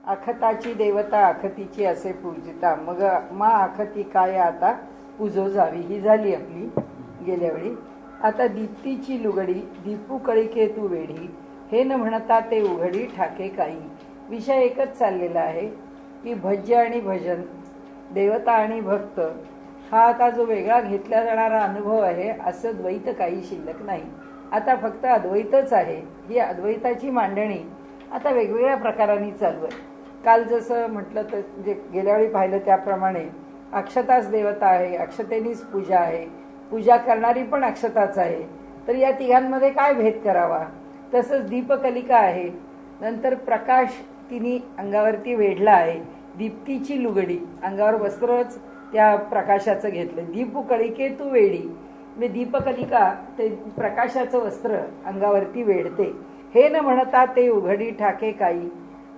आखताची देवता आखतीची असे पूजिता, मग मा आखती काय आता पूजो जावी, ही झाली आपली गेल्या वेळी. आता दीप्तीची लुगडी दीपू कळिके तू वेढी, हे न म्हणता ते उघडी ठाके काही. विषय एकच चाललेला आहे की भज्य आणि भजन, देवता आणि भक्त, हा आता जो वेगळा घेतला जाणारा अनुभव आहे, असं द्वैत काही शिल्लक नाही. आता फक्त अद्वैतच आहे. ही अद्वैताची मांडणी आता वेगवेगळ्या प्रकारांनी चालू आहे. काल जसं म्हटलं तर जे गेल्या वेळी पाहिलं त्याप्रमाणे अक्षताच देवता आहे, अक्षतेनीच पूजा आहे, पूजा करणारी पण अक्षताच आहे. तर या तिघांमध्ये काय भेद करावा. तसंच दीपकलिका आहे, नंतर प्रकाश तिने अंगावरती वेढला आहे, दीप्तीची लुगडी, अंगावर वस्त्रच त्या प्रकाशाचं घेतलं. दीपू कळिके तू वेडी, म्हणजे दीपकलिका ते प्रकाशाचं वस्त्र अंगावरती वेढते. हे न म्हणता ते उघडी ठाके काही.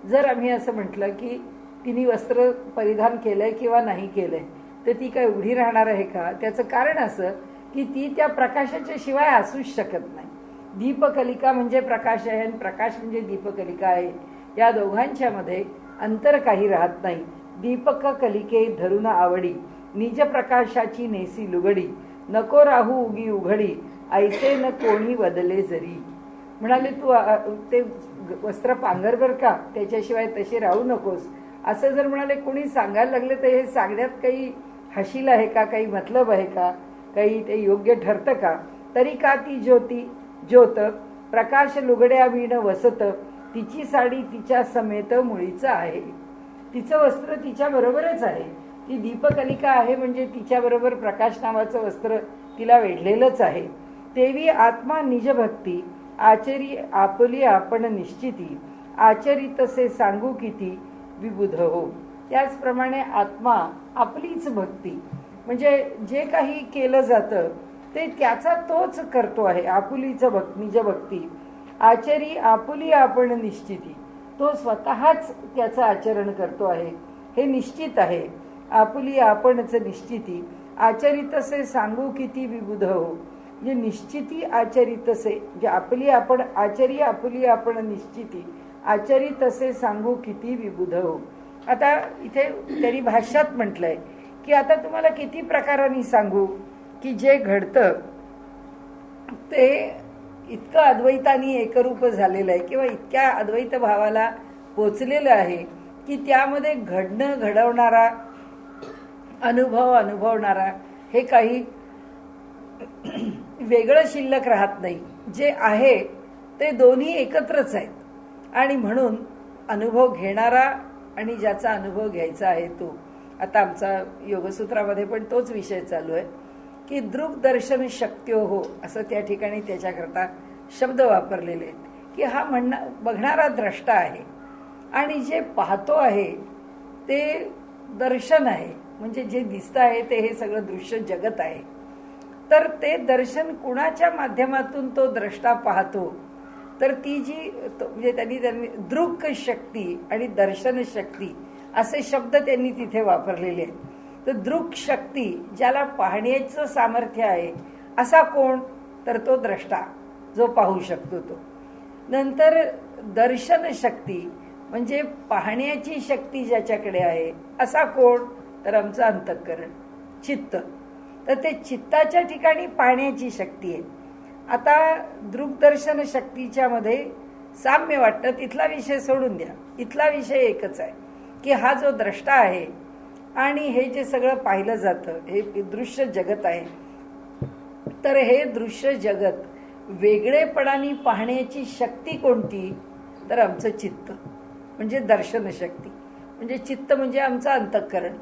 जर आम्ही असं म्हटलं की तिने वस्त्र परिधान केलंय किंवा नाही केलंय, तर ती काय उघडी राहणार आहे का. त्याचं कारण असं की ती त्या प्रकाशाच्या शिवाय असूच शकत नाही. दीपकलिका म्हणजे प्रकाश आहे आणि प्रकाश म्हणजे दीपकलिका आहे. या दोघांच्या मध्ये अंतर काही राहत नाही. दीपक कलिके धरून आवडी, निज प्रकाशाची नेसी लुगडी, नको राहू उगी उघडी, ऐसे न कोणी बदले जरी. म्हणाले तू ते वस्त्र पांघर बर का, त्याच्याशिवाय तसे राहू नकोस. असं जर म्हणाले कोणी सांगायला लागले तर हे सांगण्यात काही हशील आहे का, काही मतलब आहे का, काही ते योग्य ठरतं का. तरी का ती ज्योती ज्योत प्रकाश लुगड्या विण वसत, तिची साडी तिच्या समेत मुळीचं आहे. तिचं वस्त्र तिच्या बरोबरच आहे. ती दीपकलिका आहे म्हणजे तिच्याबरोबर प्रकाश नावाचं वस्त्र तिला वेढलेलंच आहे. तेवी आत्मा निजभक्ती, आचरी आपली आपण निश्चिती, आचरी तसे सांगू किती विबुध हो. त्याचप्रमाणे आत्मा आपलीच भक्ती, म्हणजे जे काही केलं जातं ते त्याचा तोच करतो आहे. आपुलीचं निजभक्ती, आचरी आपुली आपण निश्चिती, तो स्वतःच त्याचं आचरण करतो आहे, हे निश्चित आहे. आपुली आपणच निश्चिती, आचरितसे सांगू किती विबुध हो. म्हणजे निश्चिती आचरितसे, जे आपली आपण आचरी आपुली आपण निश्चिती, आचरितसे सांगू किती विबुध हो. आता इथे त्यांनी भाष्यात म्हटलंय की आता तुम्हाला किती प्रकारांनी सांगू की जे घडतं ते इतकं अद्वैतानी एकरूप झालेलं आहे किंवा इतक्या अद्वैत भावाला पोचलेलं आहे की त्यामध्ये घडवणारा अनुभवणारा हे काही वेगळं शिल्लक राहत नाही. जे आहे ते दोन्ही एकत्रच आहेत आणि म्हणून अनुभव घेणारा आणि ज्याचा अनुभव घ्यायचा आहे तो. आता आमचा योगसूत्रामध्ये पण तोच विषय चालू आहे की दृक् दर्शन शक्यो हो, असं त्या ठिकाणी त्याच्याकरता शब्द वापरलेले आहेत की हा बघणारा द्रष्टा आहे आणि जे पाहतो आहे ते दर्शन आहे. म्हणजे जे दिसतं आहे ते हे सगळं दृश्य जगत आहे. तर ते दर्शन कुणाच्या माध्यमातून तो द्रष्टा पाहतो, तर ती जी म्हणजे त्यांनी दृक् शक्ती आणि दर्शन शक्ती असे शब्द त्यांनी तिथे वापरलेले आहेत. तर दृक् शक्ती ज्याला पाहण्याचं सामर्थ्य आहे असा कोण, तर तो द्रष्टा जो पाहू शकतो तो. नंतर दर्शन शक्ती म्हणजे पाहण्याची शक्ती ज्याच्याकडे आहे असा कोण, तर आमचं अंतःकरण चित्त. तर ते चित्ताच्या ठिकाणी पाहण्याची शक्ती आहे. आता दृक्दर्शन शक्तीच्या मध्ये साम्य वाटतं, तिथला विषय सोडून द्या. इथला विषय एकच आहे की हा जो द्रष्टा आहे आणि हे जे सगळं पाहिलं जातं हे दृश्य जगत आहे. तर हे दृश्य जगत वेगळेपणाने पाहण्याची शक्ती कोणती, तर आमचं चित्त म्हणजे दर्शन शक्ती. म्हणजे चित्त म्हणजे आमचं अंतःकरण.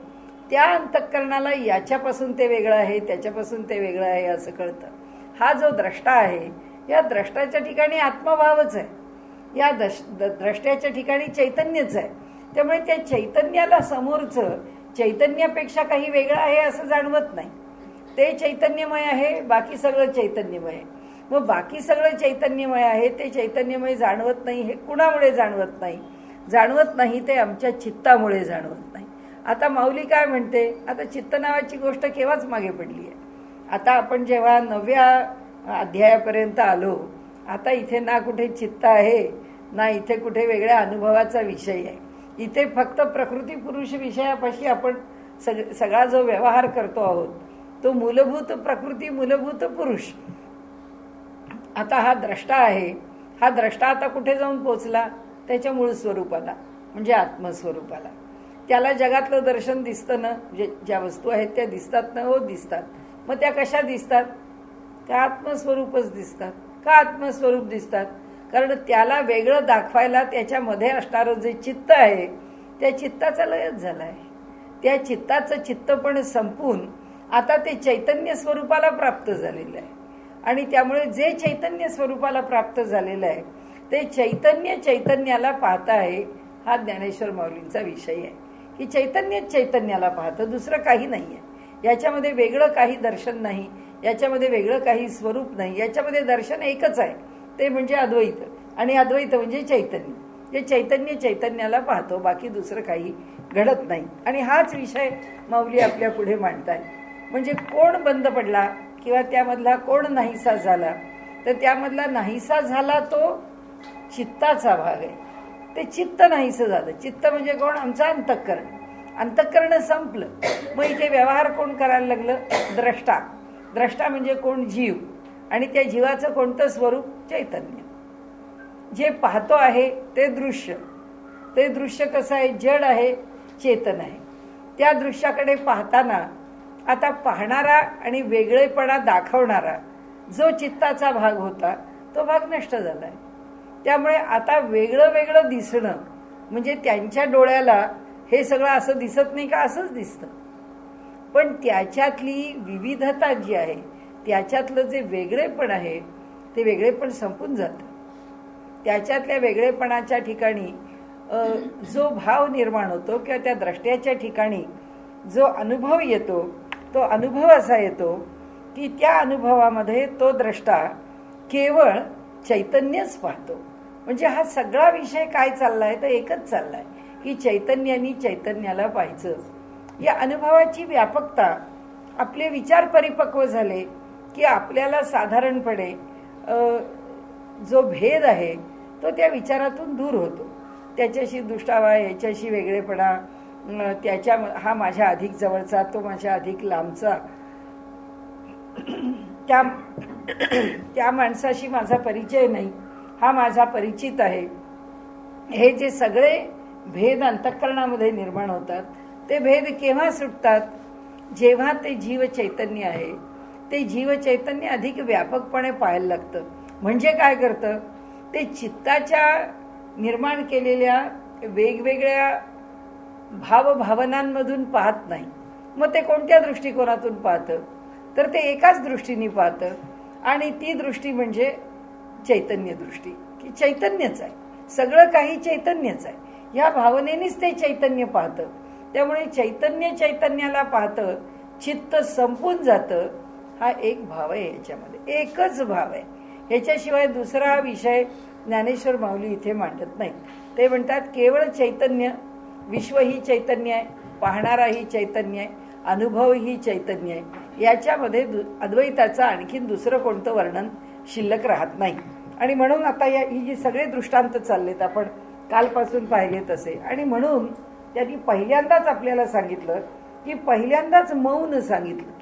त्या अंतःकरणाला याच्यापासून ते वेगळं आहे, त्याच्यापासून ते वेगळं आहे असं कळतं. हा जो द्रष्टा आहे या द्रष्टाच्या ठिकाणी आत्मभावच आहे, या द्रष्ट्याच्या ठिकाणी चैतन्यच आहे. त्यामुळे त्या चैतन्याला समोरचं चैतन्यापेक्षा काही वेगळं आहे असं जाणवत नाही. ते चैतन्यमय आहे, बाकी सगळं चैतन्यमय आहे. मग बाकी सगळं चैतन्यमय आहे, ते चैतन्यमय जाणवत नाही. हे कुणामुळे जाणवत नाही, जाणवत नाही ते आमच्या चित्तामुळे जाणवत नाही. आता माऊली काय म्हणते, आता चित्त नावाची गोष्ट केव्हाच मागे पडली आहे. आता आपण जेव्हा 9व्या अध्यायापर्यंत आलो, आता इथे ना कुठे चित्त आहे ना इथे कुठे वेगळ्या अनुभवाचा विषय आहे. इथे फक्त प्रकृती पुरुष विषयापाशी आपण सगळा जो व्यवहार करतो आहोत तो मूलभूत प्रकृती मूलभूत पुरुष. आता हा द्रष्टा आहे, हा द्रष्टा आता कुठे जाऊन पोचला? त्याच्या मूळ स्वरूपाला म्हणजे आत्मस्वरूपाला. त्याला जगातलं दर्शन दिसतं ना, ज्या वस्तू आहेत त्या दिसतात ना? हो दिसतात. मग त्या कशा दिसतात? त्या आत्मस्वरूपच दिसतात. का आत्मस्वरूप दिसतात? कारण त्याला वेगळं दाखवायला त्याच्यामध्ये असणारं जे चित्त आहे त्या चित्ताचा लयच झाला आहे. त्या चित्ताचं चित्तपण संपून आता ते चैतन्य स्वरूपाला प्राप्त झालेलं आहे. आणि त्यामुळे जे चैतन्य स्वरूपाला प्राप्त झालेलं आहे ते चैतन्याला पाहता आहे. हा ज्ञानेश्वर माऊलींचा विषय आहे की चैतन्याला पाहतं, दुसरं काही नाही आहे. याच्यामध्ये वेगळं काही दर्शन नाही, याच्यामध्ये वेगळं काही स्वरूप नाही. याच्यामध्ये दर्शन एकच आहे, ते म्हणजे अद्वैत. आणि अद्वैत म्हणजे चैतन्य. जे चैतन्याला पाहतो, बाकी दुसरं काही घडत नाही. आणि हाच विषय माऊली आपल्या पुढे मांडताय. म्हणजे कोण बंद पडला किंवा त्यामधला कोण नाहीसा झाला, तर त्यामधला नाहीसा झाला तो चित्ताचा भाग आहे. ते चित्त नाहीसं झालं. चित्त म्हणजे कोण? आमचं अंतःकरण. अंतःकरण संपलं. मग इथे व्यवहार कोण करायला लागलं? द्रष्टा. द्रष्टा म्हणजे कोण? जीव. आणि त्या जीवाचं कोणतं स्वरूप? चैतन्य. जे पाहतो आहे ते दृश्य. ते दृश्य कसं आहे? जड आहे, चेतन आहे. त्या दृश्याकडे पाहताना आता पाहणारा आणि वेगळेपणा दाखवणारा जो चित्ताचा भाग होता तो भाग नष्ट झाला आहे. त्यामुळे आता वेगळं वेगळं दिसणं म्हणजे त्यांच्या डोळ्याला हे सगळं असं दिसत नाही का? असंच दिसतं. पण त्याच्यातली विविधता जी आहे, त्याच्यातलं जे वेगळेपण आहे ते वेगळेपण संपून जातं. त्याच्यातल्या वेगळेपणाच्या ठिकाणी जो भाव निर्माण होतो किंवा त्या द्रष्ट्याच्या ठिकाणी जो अनुभव येतो तो अनुभव असा येतो की त्या अनुभवामध्ये तो द्रष्टा केवळ चैतन्यच पाहतो. म्हणजे हा सगळा विषय काय चाललाय? तर एकच चाललाय की चैतन्याने चैतन्याला पाहायचं. या अनुभवाची व्यापकता, आपले विचार परिपक्व झाले की आपल्याला साधारणपणे जो भेद आहे तो त्या विचारातून दूर होतो. त्याच्याशी दुष्टावा, याच्याशी वेगळेपणा, हा माझ्या अधिक जवळचा, तो माझ्या अधिक लांबचा, त्या माणसाशी माझा परिचय नाही, हा माझा परिचित आहे. हे जे सगळे भेद अंतःकरणामध्ये निर्माण होतात ते भेद केव्हा सुटतात? जेव्हा ते जीव चैतन्य आहे ते जीव चैतन्य अधिक व्यापकपणे पाहायला लागतं. म्हणजे काय करतं? ते चित्ताच्या निर्माण केलेल्या वेगवेगळ्या भावभावनांमधून पाहत नाही. मग ते कोणत्या दृष्टिकोनातून पाहतं? तर ते एकाच दृष्टीने पाहतं आणि ती दृष्टी म्हणजे चैतन्य दृष्टी, की चैतन्यच आहे, सगळं काही चैतन्यच आहे. ह्या भावनेनेच ते चैतन्य पाहतं. त्यामुळे चैतन्याला पाहतं, चित्त संपून जातं. हा एक भाव आहे, याच्यामध्ये एकच भाव आहे. ह्याच्याशिवाय दुसरा विषय ज्ञानेश्वर माऊली इथे मांडत नाही. ते म्हणतात केवळ चैतन्य, विश्व ही चैतन्य आहे, पाहणाराही चैतन्य आहे, अनुभव ही चैतन्य आहे. याच्यामध्ये अद्वैताचं आणखीन दुसरं कोणतं वर्णन शिल्लक राहत नाही. आणि म्हणून आता ही जी सगळे दृष्टांत चाललेत आपण कालपासून पाहिले तसे, आणि म्हणून त्यांनी पहिल्यांदाच आपल्याला सांगितलं की पहिल्यांदाच मौन सांगितलं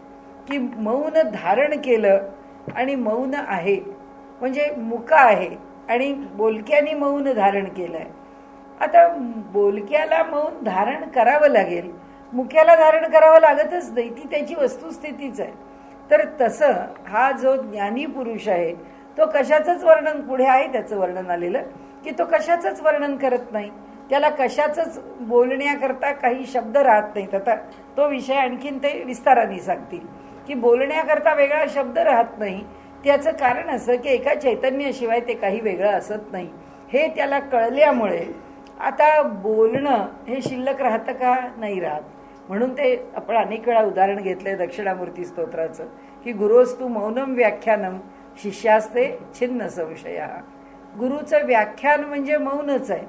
की मौन धारण केलं आणि मौन आहे म्हणजे मुक आहे आणि बोलक्याने मौन धारण केलंय. आता बोलक्याला मौन धारण करावं लागेल, मुक्याला धारण करावं लागतच नाही, ती त्याची वस्तुस्थितीच आहे. तर तसं हा जो ज्ञानी पुरुष आहे तो कशाचंच वर्णन, पुढे आहे त्याचं वर्णन आलेलं की तो कशाचंच वर्णन करत नाही, त्याला कशाचंच बोलण्याकरता काही शब्द राहत नाहीत. आता तो विषय आणखीन ते विस्ताराने सांगतील की बोलण्याकरता वेगळा शब्द राहत नाही. त्याचं कारण असं की एका चैतन्याशिवाय ते काही वेगळं असत नाही हे त्याला कळल्यामुळे आता बोलणं हे शिल्लक राहतं का? नाही राहत. म्हणून ते आपण अनेक वेळा उदाहरण घेतलंय दक्षिणामूर्ती स्तोत्राचं की गुरोस्तु मौनम व्याख्यानम शिष्यास्ते छिन्न संशया. गुरुचं व्याख्यान म्हणजे मौनच आहे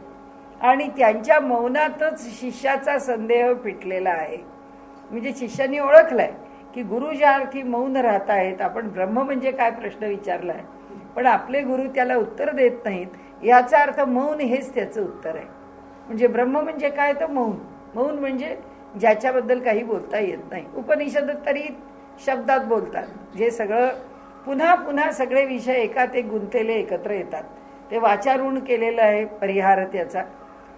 आणि त्यांच्या मौनातच शिष्याचा संदेह पिटलेला आहे. म्हणजे शिष्याने ओळखलाय की गुरु ज्या अर्थी मौन राहत आहेत, आपण ब्रह्म म्हणजे काय प्रश्न विचारलाय पण आपले गुरु त्याला उत्तर देत नाहीत, याचा अर्थ मौन हेच त्याचं उत्तर आहे. म्हणजे ब्रह्म म्हणजे काय, तर मौन. मौन म्हणजे ज्याच्याबद्दल काही बोलता येत नाही. उपनिषद तरी शब्दात बोलतात. जे सगळं पुन्हा पुन्हा सगळे विषय एकात एक गुंतलेले एकत्र येतात. ते वाचारूढ केलेलं आहे परिहार त्याचा.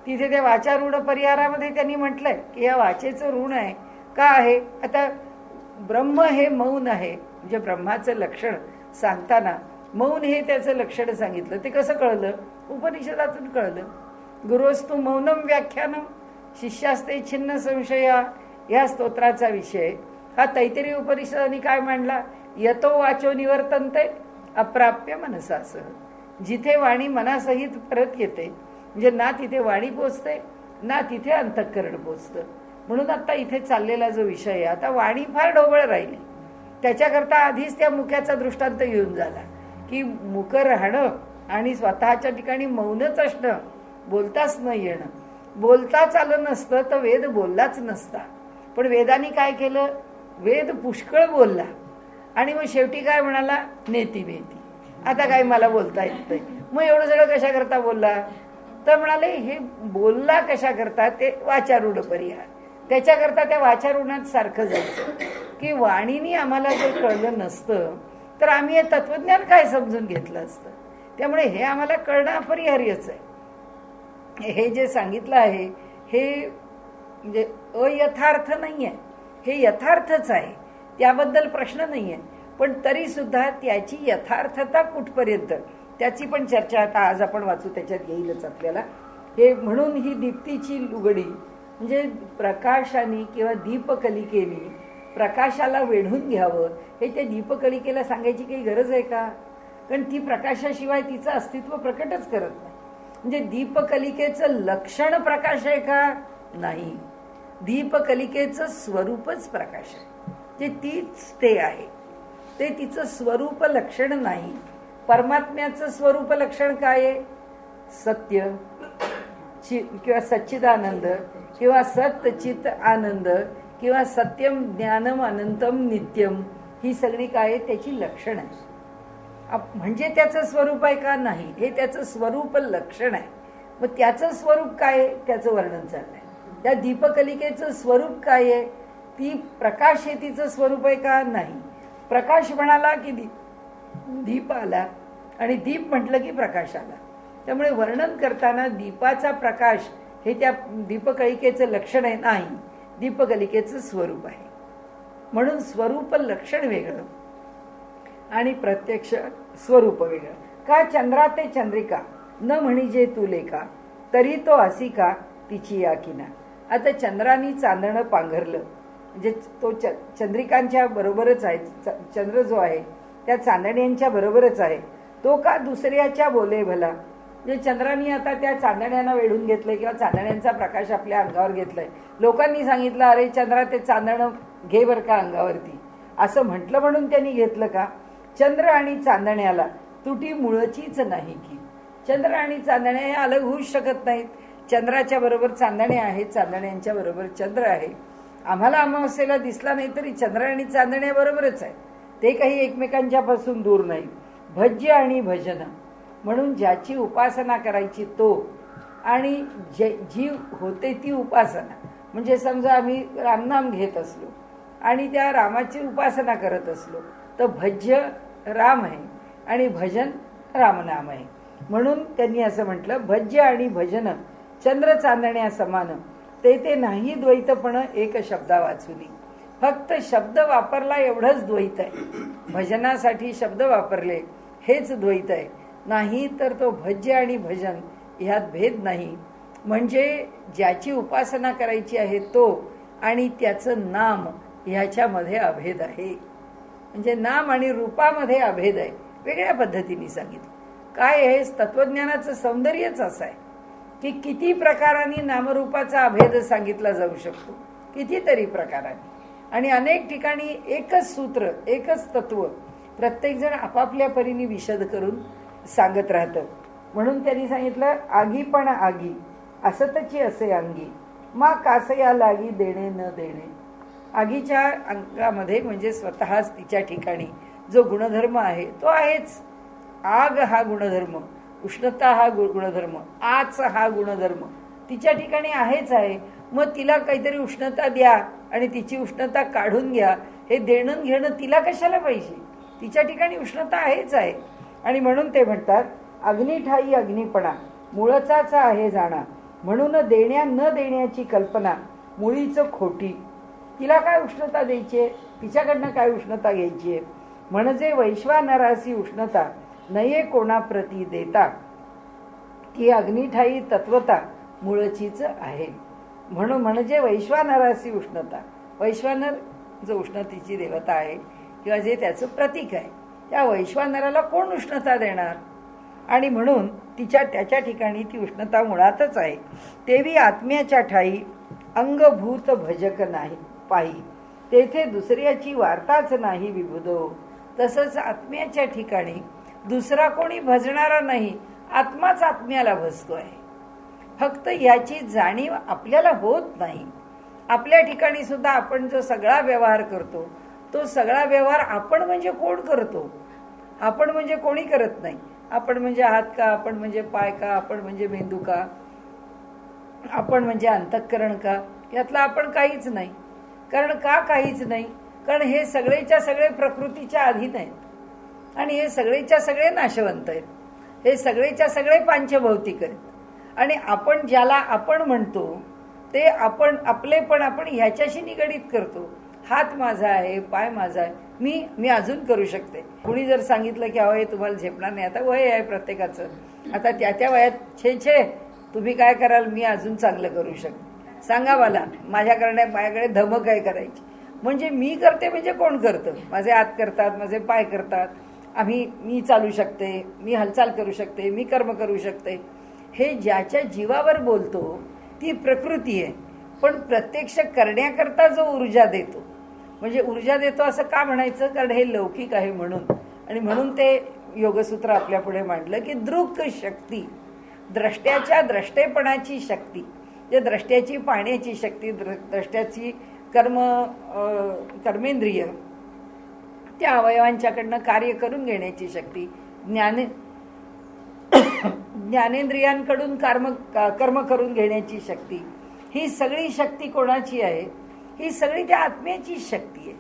तिथे त्या वाचारूढ परिहारामध्ये त्यांनी म्हटलंय की या वाचेचं ऋण आहे. का आहे? आता ब्रह्म हे मौन आहे. म्हणजे ब्रह्माचं लक्षण सांगताना मौन हे त्याचं लक्षण सांगितलं. ते कसं कळलं? उपनिषदातून कळलं. गुरुस्तु मौनम व्याख्यानम शिष्यास्ते छिन्न संशया, या स्तोत्राचा विषय हा तैत्तिरीय उपनिषदाने काय मांडला? यतो वाचो निवर्तन्ते अप्राप्य मनसासह. जिथे वाणी मनासहित परत येते, म्हणजे ना तिथे वाणी पोचते ना तिथे अंतःकरण पोचतं. म्हणून आता इथे चाललेला जो विषय आहे, आता वाणी फार ढोबळ राहिली. त्याच्याकरता आधीच त्या मुख्याचा दृष्टांत येऊन झाला की मुख राहणं आणि स्वतःच्या ठिकाणी मौनच असणं, बोलताच न येणं. बोलताच आलं नसतं तर वेद बोललाच नसता. पण वेदाने काय केलं? वेद पुष्कळ बोलला आणि मग शेवटी काय म्हणाला? नेती बेती. आता काय मला बोलता येत नाही. मग एवढं सगळं कशा करता बोलला? तर म्हणाले हे बोलला कशा करता? ते वाचारूढ परिहार. त्याच्याकरता त्या वाचारूढात सारखं जायचं की वाणीने आम्हाला जर कळलं नसतं तर आम्ही हे तत्वज्ञान काय समजून घेतलं असतं. त्यामुळे हे आम्हाला कळणं अपरिहार्यच आहे. हे जे सांगितलं आहे हे म्हणजे अयथार्थ नाही आहे, हे यथार्थच आहे. त्याबद्दल प्रश्न नाही आहे. पण तरी सुद्धा त्याची यथार्थता कुठपर्यंत, त्याची पण चर्चा आता आज आपण वाचू, त्याच्यात येईलच आपल्याला. हे म्हणून ही दीप्तीची लुगडी म्हणजे प्रकाशाने किंवा दीपकलिकेने प्रकाशाला वेढून घ्यावं, हे त्या दीपकलिकेला सांगायची काही गरज आहे का? कारण ती प्रकाशाशिवाय तिचं अस्तित्व प्रकटच करत नाही. म्हणजे दीपकलिकेचं लक्षण प्रकाश आहे का? नाही. दीपकलिकेचं स्वरूपच प्रकाश आहे. ते तीच ते आहे. ते तिचं स्वरूप लक्षण नाही. परमात्म्याचं स्वरूप लक्षण काय आहे? सत्य किंवा सच्चिदानंद किंवा सत्चित आनंद किंवा सत्यम ज्ञानम अनंतम नित्यम, ही सगळी काय त्याची लक्षण आहे. म्हणजे त्याचं स्वरूप आहे का? नाही. हे त्याचं स्वरूप लक्षण आहे. मग त्याचं स्वरूप काय आहे? त्याचं वर्णन चाललंय. त्या दीपकलिकेचं स्वरूप काय आहे? ती प्रकाश हे तिचं स्वरूप आहे का? नाही. प्रकाश म्हणाला की दीप आला आणि दीप म्हटलं की प्रकाश आला. त्यामुळे वर्णन करताना दीपाचा प्रकाश हे त्या दीपकलिकेचं लक्षण आहे नाही, दीपकलिकेचं स्वरूप आहे. म्हणून स्वरूप लक्षण वेगळं आणि प्रत्यक्ष स्वरूप वेगळं. का चंद्रा ते चंद्रिका न म्हणिजे तू लेका, तरी तो असी का तिची या किना. आता चंद्राने चांदणं पांघरलं म्हणजे तो चंद्रिकांच्या बरोबरच आहे. चंद्र जो आहे त्या चांदण्यांच्या बरोबरच आहे. तो का दुसऱ्याच्या बोले भला. म्हणजे चंद्राने आता त्या चांदण्यांना वेढून घेतलंय किंवा चांदण्यांचा प्रकाश आपल्या अंगावर घेतलाय. लोकांनी सांगितलं अरे चंद्रा ते चांदणं घे बर का अंगावरती, असं म्हटलं म्हणून त्यांनी घेतलं का? चंद्र आणि चांदण्याला तुटी मुळचीच नाही की. चंद्र आणि चांदण्या हे अलग होऊच शकत नाहीत. चंद्राच्या बरोबर चांदण्या आहेत, चांदण्यांच्या बरोबर चंद्र आहे. आम्हाला अमावस्येला दिसला नाही तरी चंद्र आणि चांदण्या बरोबरच आहे. ते काही एकमेकांच्या पासून दूर नाही. भज्य आणि भजन म्हणून ज्याची उपासना करायची तो आणि जी होते ती उपासना. म्हणजे समजा आम्ही रामनाम घेत असलो आणि त्या रामाची उपासना करत असलो तर भज्य राम आहे आणि भजन रामनाम आहे. म्हणून त्यांनी असं म्हटलं भज्य आणि भजन चंद्र चांदण्या समान, ते नाही द्वैतपण एक शब्दा वाचुनी. फक्त शब्द वापरला एवढंच द्वैत आहे. भजनासाठी शब्द वापरले हेच द्वैत आहे. नाही तर तो भज्य आणि भजन ह्यात भेद नाही. म्हणजे ज्याची उपासना करायची आहे तो आणि त्याचं नाम ह्याच्यामध्ये अभेद आहे. म्हणजे नाम आणि रूपामध्ये अभेद आहे. वेगळ्या पद्धतीने सांगितलं. काय आहे? तत्वज्ञानाचं सौंदर्यच असं आहे की किती प्रकारांनी नामरूपाचा अभेद सांगितला जाऊ शकतो, कितीतरी प्रकारांनी. आणि अनेक ठिकाणी एकच सूत्र, एकच तत्व प्रत्येकजण आपापल्या परीने विशद करून सांगत राहतं. म्हणून त्यांनी सांगितलं आगी पण आगी असतची असे अंगी, मा कासया लागी देणे न देणे. आगीच्या अंगामध्ये म्हणजे स्वतःच तिच्या ठिकाणी जो गुणधर्म आहे तो आहेच. आग हा गुणधर्म, उष्णता हा गुणधर्म, आच हा गुणधर्म, तिच्या ठिकाणी आहेच आहे. मग तिला काहीतरी उष्णता द्या आणि तिची उष्णता काढून घ्या, हे देणं घेणं तिला कशाला पाहिजे? तिच्या ठिकाणी उष्णता आहेच आहे. आणि म्हणून ते म्हणतात, अग्निठाई अग्निपणा मुळचाचा आहे जाणा, म्हणून देण्या न देण्याची कल्पना मुळीच खोटी. तिला काय उष्णता द्यायची आहे? तिच्याकडनं काय उष्णता घ्यायची आहे? म्हणजे वैश्वानरासी उष्णता नये कोणाप्रती देता, ती अग्निठाई तत्वता मूळचीच आहे. म्हणून म्हणजे वैश्वानरासी उष्णता, वैश्वानर जो उष्णतेची देवता आहे किंवा जे त्याचं प्रतीक आहे, त्या वैश्वानराला कोण उष्णता देणार? आणि म्हणून त्याच्या ठिकाणी ती उष्णता मुळातच आहे. तेवी आत्म्याच्या ठाई अंगभूत भजक नाही पाही, तेथे दुसऱ्याची वार्ताच नाही विबुधो. तसंच आत्म्याच्या ठिकाणी दुसरा कोणी भजणारा नाही, आत्माच आत्म्याला भजतो आहे. फक्त याची जाणीव आपल्याला होत नाही. आपल्या ठिकाणी सुद्धा आपण जो सगळा व्यवहार करतो, तो सगळा व्यवहार आपण म्हणजे कोण करतो? आपण म्हणजे कोणी करत नाही. आपण म्हणजे हात का, आपण म्हणजे पाय का, आपण म्हणजे मेंदू का, आपण म्हणजे अंतःकरण का? यातला आपण काहीच नाही. कारण का काहीच नाही? कारण हे सगळेच्या सगळे प्रकृतीच्या अधीन आहेत आणि हे सगळेच्या सगळे नाशवंत आहेत. हे सगळेच्या सगळे पांचभौतिक आहेत. आणि आपण ज्याला आपण म्हणतो ते आपण आपलेपण आपण ह्याच्याशी निगडीत करतो. हात माझा आहे, पाय माझा आहे, मी अजून करू शकते. कुणी जर सांगितलं की अहो हे तुम्हाला झेपणार नाही, आता वय आहे प्रत्येकाचं, आता त्या वयात छे तुम्ही काय कराल, मी अजून चांगलं करू शकते, सांगा मला. माझ्याकडे धमक आहे करायची. म्हणजे मी करते म्हणजे कोण करतं? माझे हात करतात, माझे पाय करतात, मी चालू शकते, मी हालचाल करू शकते, मी कर्म करू शकते. हे ज्याच्या जीवावर बोलतो ती प्रकृती आहे. पण प्रत्यक्ष करण्याकरता जो ऊर्जा देतो, म्हणजे ऊर्जा देतो असं का म्हणायचं? कारण हे लौकिक आहे म्हणून. आणि म्हणून ते योगसूत्र आपल्या पुढे मांडलं की दृक शक्ती, द्रष्ट्याच्या द्रष्टेपणाची शक्ती, जे द्रष्ट्याची पाहण्याची शक्ती, द्रष्ट्याची कर्मेंद्रिय, त्या अवयवांच्याकडनं कार्य करून घेण्याची शक्ती, ज्ञानेंद्रियांकडून कर्म करून घेण्याची शक्ती, ही सगळी शक्ती कोणाची आहे? ही सगळी त्या आत्म्याची शक्ती आहे.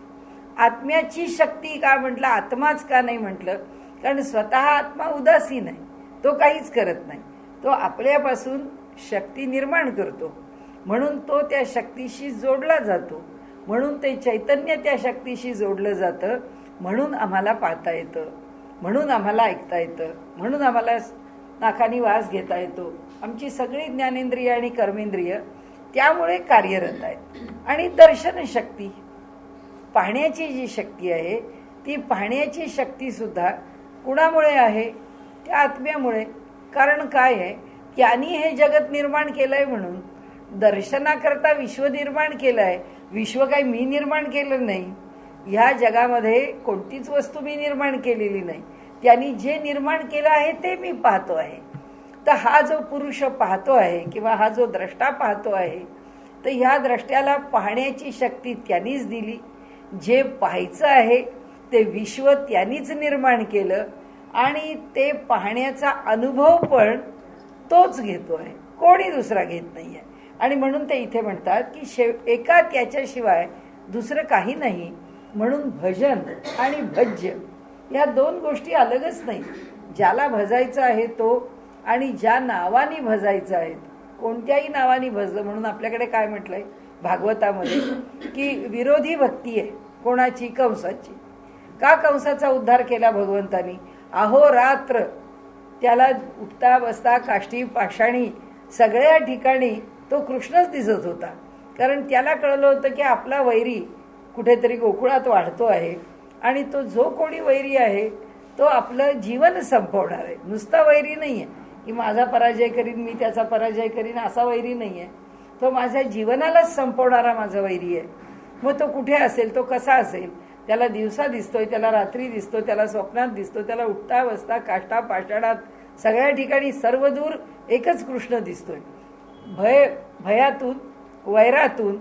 आत्म्याची शक्ती का म्हटलं? आत्माच का नाही म्हटलं? कारण स्वतः आत्मा उदासीन आहे, तो काहीच करत नाही. तो आपल्यापासून शक्ती निर्माण करतो, म्हणून तो त्या शक्तीशी जोडला जातो, म्हणून ते चैतन्य त्या शक्तीशी जोडलं जातं, म्हणून आम्हाला पाहता येतं, म्हणून आम्हाला ऐकता येतं, म्हणून आम्हाला नाकानी वास घेता येतो. आमची सगळी ज्ञानेंद्रिय आणि कर्मेंद्रिय त्यामुळे कार्यरत आहेत. आणि दर्शन शक्ती, पाहण्याची जी शक्ती आहे, ती पाहण्याची शक्ती सुद्धा कुणामुळे आहे? त्या आत्म्यामुळे. कारण काय आहे? त्यांनी हे जगत निर्माण केलंय, म्हणून दर्शनाकरता विश्व निर्माण केलंय. विश्व काही मी निर्माण केलं नाही. ह्या जगामध्ये कोणतीच वस्तू मी निर्माण केलेली नाही. त्यांनी जे निर्माण केलं आहे ते मी पाहतो आहे. तर हा जो पुरुष पाहतो आहे किंवा हा जो द्रष्टा पाहतो आहे, तर ह्या द्रष्ट्याला पाहण्याची शक्ती त्यांनीच दिली. जे पाहायचं आहे ते विश्व त्यांनीच निर्माण केलं आणि ते पाहण्याचा अनुभव पण तोच घेतो आहे, कोणी दुसरा घेत नाही आहे. आणि म्हणून ते इथे म्हणतात की एका त्याच्याशिवाय दुसरं काही नाही. म्हणून भजन आणि भज्य या दोन गोष्टी अलगच नाही. ज्याला भजायचं आहे तो आणि ज्या नावानी भजायचं आहे, कोणत्याही नावानी भजलं. म्हणून आपल्याकडे काय म्हटलंय भागवतामध्ये की विरोधी भक्ती आहे. कोणाची? कंसाची. का कंसाचा उद्धार केला भगवंतानी? अहोरात्र त्याला उठता बसता काष्टी पाषाणी सगळ्या ठिकाणी तो कृष्णच दिसत होता. कारण त्याला कळलं होतं की आपला वैरी कुठेतरी गोकुळात वाढतो आहे आणि तो जो कोणी वैरी आहे तो आपलं जीवन संपवणार आहे. नुसता वैरी नाही आहे की माझा पराजय करीन, मी त्याचा पराजय करीन, असा वैरी नाही आहे. तो माझ्या जीवनालाच संपवणारा माझा वैरी आहे. मग तो कुठे असेल, तो कसा असेल? त्याला दिवसा दिसतोय, त्याला रात्री दिसतो, त्याला स्वप्नात दिसतो, त्याला उठता बसता काष्टा पाषाणात सगळ्या ठिकाणी सर्वदूर एकच कृष्ण दिसतोय. भयातून वैरातून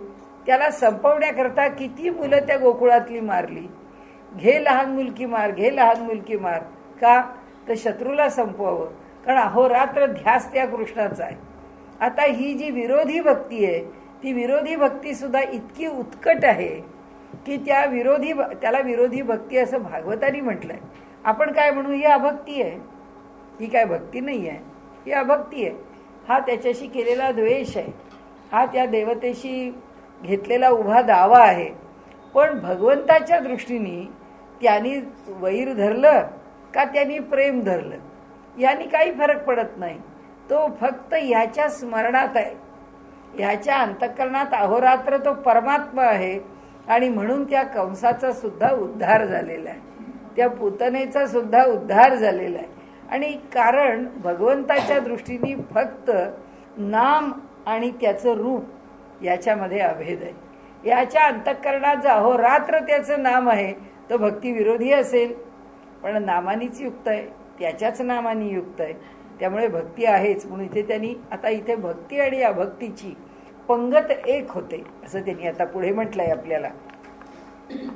त्याला संपवण्याकरता किती मुलं त्या गोकुळातली मारली. घे लहान मुलकी मार, घे लहान मुलकी मार. का? तर शत्रूला संपवावं. कारण अहोरात्र ध्यास त्या कृष्णाचा आहे. आता ही जी विरोधी भक्ती आहे ती विरोधी भक्ती सुद्धा इतकी उत्कट आहे की त्याला विरोधी भक्ती असं भागवतांनी म्हटलंय. आपण काय म्हणू, ही अभक्ती आहे, ही काय भक्ती नाही आहे, ही अभक्ती आहे. हा त्याच्याशी केलेला द्वेष आहे, हा त्या देवतेशी घेतलेला उभा दावा आहे. पण भगवंताच्या दृष्टीने त्यांनी वैर धरलं का त्यांनी प्रेम धरलं यांनी काही फरक पडत नाही. तो फक्त ह्याच्या स्मरणात आहे, ह्याच्या अंतःकरणात अहोरात्र तो परमात्मा आहे. आणि म्हणून त्या कंसाचा सुद्धा उद्धार झालेला आहे, त्या पुतनेचा सुद्धा उद्धार झालेला आहे. आणि कारण भगवंताच्या दृष्टीने फक्त नाम आणि त्याचं रूप याच्यामध्ये अभेद आहे. याच्या अंतःकरणात जर अहोरात्र त्याचं नाम आहे तो भक्ती विरोधी असेल, पण नामानीच युक्त आहे, त्याच्याच नामानी युक्त आहे, त्यामुळे भक्ती आहेच. म्हणून इथे त्यांनी आता इथे भक्ती आणि अभक्तीची पंगत एक होते असं त्यांनी आता पुढे म्हटलंय आपल्याला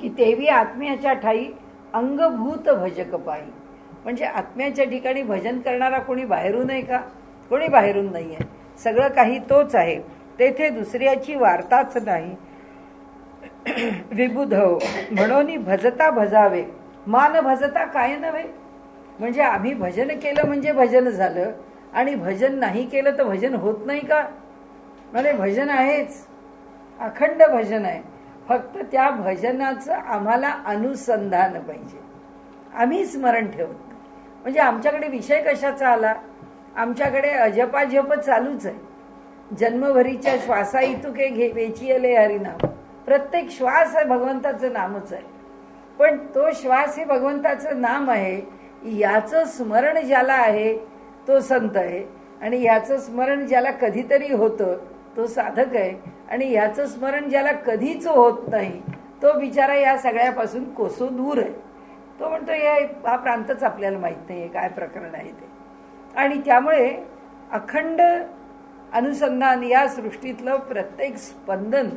की तेवी आत्म्याच्या ठाई अंगभूत भजक पायी. म्हणजे आत्म्याच्या ठिकाणी भजन करणारा कोणी बाहेरून आहे का? कोणी बाहेरून नाही आहे, सगळं काही तोच आहे. तेथे दुसऱ्याची वार्ताच नाही. विबुधव म्हणून भजता भजावे, मान भजता काय नव्हे. म्हणजे आम्ही भजन केलं म्हणजे भजन झालं, आणि भजन नाही केलं तर भजन होत नाही का? म्हणजे भजन आहेच, अखंड भजन आहे. फक्त त्या भजनाचं आम्हाला अनुसंधान पाहिजे, आम्ही स्मरण ठेवत. म्हणजे आमच्याकडे विषय कशाचा आला? आमच्याकडे अजपाजप चालूच आहे. जन्मभरीच्या श्वासा इतुके वेचियले हरिनाम. प्रत्येक श्वास हे भगवंताचं नामच आहे. पण तो श्वास हे भगवंताचं नाम आहे, याचं स्मरण ज्याला आहे तो संत आहे, आणि याचं स्मरण ज्याला कधीतरी होतं तो साधक आहे, आणि याचं स्मरण ज्याला कधीच होत नाही तो बिचारा या सगळ्यापासून कोसो दूर आहे. तो म्हणतो हा प्रांतच आपल्याला माहीत नाही आहे काय प्रकरण आहे ते. आणि त्यामुळे अखंड अनुसंधान, या सृष्टीतलं प्रत्येक स्पंदन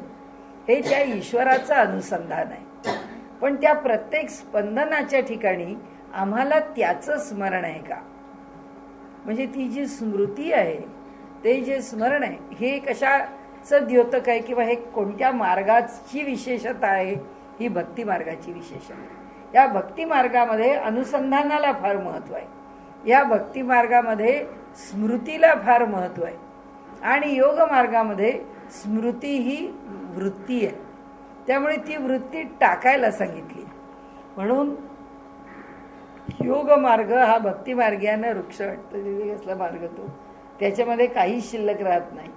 हे त्या ईश्वराचं अनुसंधान आहे. पण त्या प्रत्येक स्पंदनाच्या ठिकाणी आम्हाला त्याचं स्मरण आहे का? म्हणजे ती जी स्मृती आहे, ते जे स्मरण आहे, हे कशाचं द्योतक आहे किंवा हे कोणत्या मार्गाची विशेषता आहे? ही भक्ती मार्गाची विशेषता आहे. या भक्ती मार्गामध्ये अनुसंधानाला फार महत्व आहे, या भक्ती मार्गामध्ये स्मृतीला फार महत्व आहे, आणि योग मार्गामध्ये स्मृती ही वृत्ती आहे. त्यामुळे ती वृत्ती टाकायला सांगितली. म्हणून योग मार्ग हा भक्ती मार्गाने वृक्ष वाटतं असला मार्ग, तो त्याच्यामध्ये काही शिल्लक राहत नाही.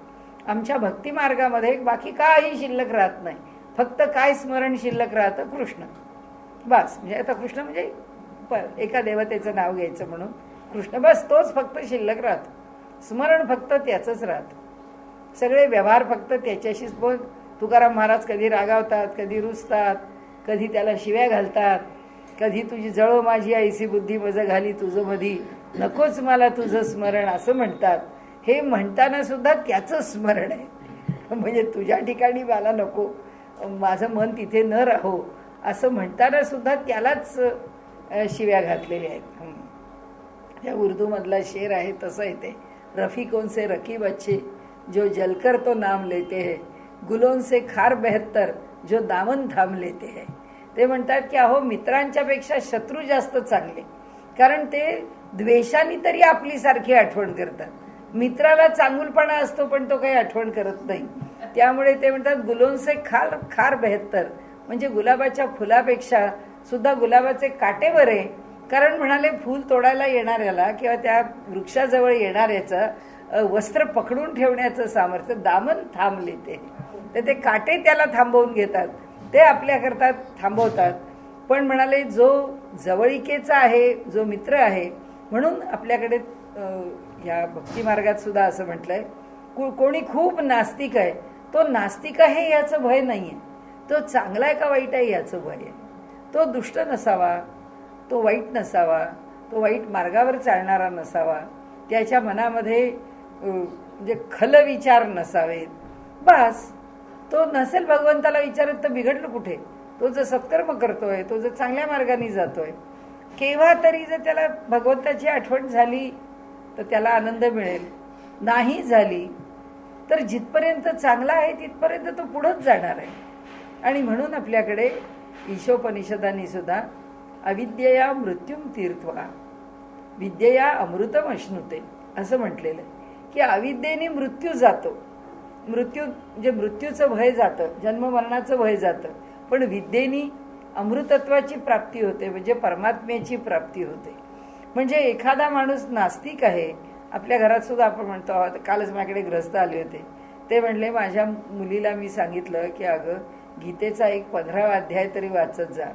आमच्या भक्ती मार्गामध्ये बाकी काही शिल्लक राहत नाही, फक्त काय स्मरण शिल्लक राहतं? कृष्ण, बस. म्हणजे आता कृष्ण म्हणजे एका देवतेचं नाव घ्यायचं म्हणून कृष्ण, बस तोच फक्त शिल्लक राहतो. स्मरण फक्त त्याचंच राहतं, सगळे व्यवहार फक्त त्याच्याशीच. बघ तुकाराम महाराज कधी रागावतात, कधी रुसतात, कधी त्याला शिव्या घालतात, कधी तुझी जळो माझी ऐसी बुद्धी मज घाली तुझं मधी, नकोच मला तुझं स्मरण असं म्हणतात. हे म्हणताना सुद्धा त्याचं स्मरण आहे. म्हणजे तुझ्या ठिकाणी मला नको, माझं मन तिथे न राहो असं म्हणताना सुद्धा त्यालाच शिव्या घातलेल्या आहेत. त्या उर्दूमधला शेर आहे तसं आहे ते, रफिकों से रकीब अच्छे जो जलकर तो नाम लेते हैं, गुलों से खार बेहतर जो दामन थांब लेते हैं. ते म्हणतात की अहो मित्रांच्या पेक्षा शत्रू जास्त चांगले, कारण ते द्वेषाने तरी आपली सारखी आठवण करतात. मित्राला चांगुलपणा असतो पण तो काही आठवण करत नाही. त्यामुळे ते म्हणतात गुलों से खार बेहतर, म्हणजे गुलाबाच्या फुलापेक्षा सुद्धा गुलाबाचे काटे बरे. कारण म्हणाले फूल तोडायला येणाऱ्याला किंवा त्या वृक्षाजवळ येणाऱ्याचं वस्त्र पकडून ठेवण्याचं सामर्थ्य दामन थांबले ते, ते काटे त्याला थांबवून घेतात, ते आपल्याकरता थांबवतात. पण म्हणाले जो जवळिकेचा आहे, जो मित्र आहे, म्हणून आपल्याकडे या भक्ती मार्गात सुद्धा असं म्हटलंय, कोणी खूप नास्तिक आहे, तो नास्तिक आहे याचं भय नाही आहे, तो चांगला आहे का वाईट आहे याचं भय आहे. तो दुष्ट नसावा, तो वाईट नसावा, तो वाईट मार्गावर चालणारा नसावा, त्याच्या मनामध्ये म्हणजे खल विचार नसावेत. बस तो नसेल भगवंताला विचारत तर बिघडलं कुठे? तो जर सत्कर्म करतोय, तो जर चांगल्या मार्गाने जातोय, केव्हा तरी जर त्याला भगवंताची आठवण झाली तर त्याला आनंद मिळेल, नाही झाली तर जिथपर्यंत चांगला आहे तिथपर्यंत तो पुढंच जाणार आहे. आणि म्हणून आपल्याकडे ईशोपनिषदांनी सुद्धा अविद्यया मृत्युम तीर्थवा विद्यया अमृतम अश्नुते असं म्हटलेलं आहे की अविद्येने मृत्यू जातो. मृत्यू म्हणजे मृत्यूचं भय जातं, जन्ममरणाचं भय जातं, पण विद्येने अमृतत्वाची प्राप्ती होते, म्हणजे परमात्म्याची प्राप्ती होते. म्हणजे एखादा माणूस नास्तिक आहे, आपल्या घरात सुद्धा आपण म्हणतो आहोत. कालच माझ्याकडे ग्रस्त आले होते, ते म्हणले माझ्या मुलीला मी सांगितलं की अगं गीतेचा एक 15वा अध्याय तरी वाचत जा.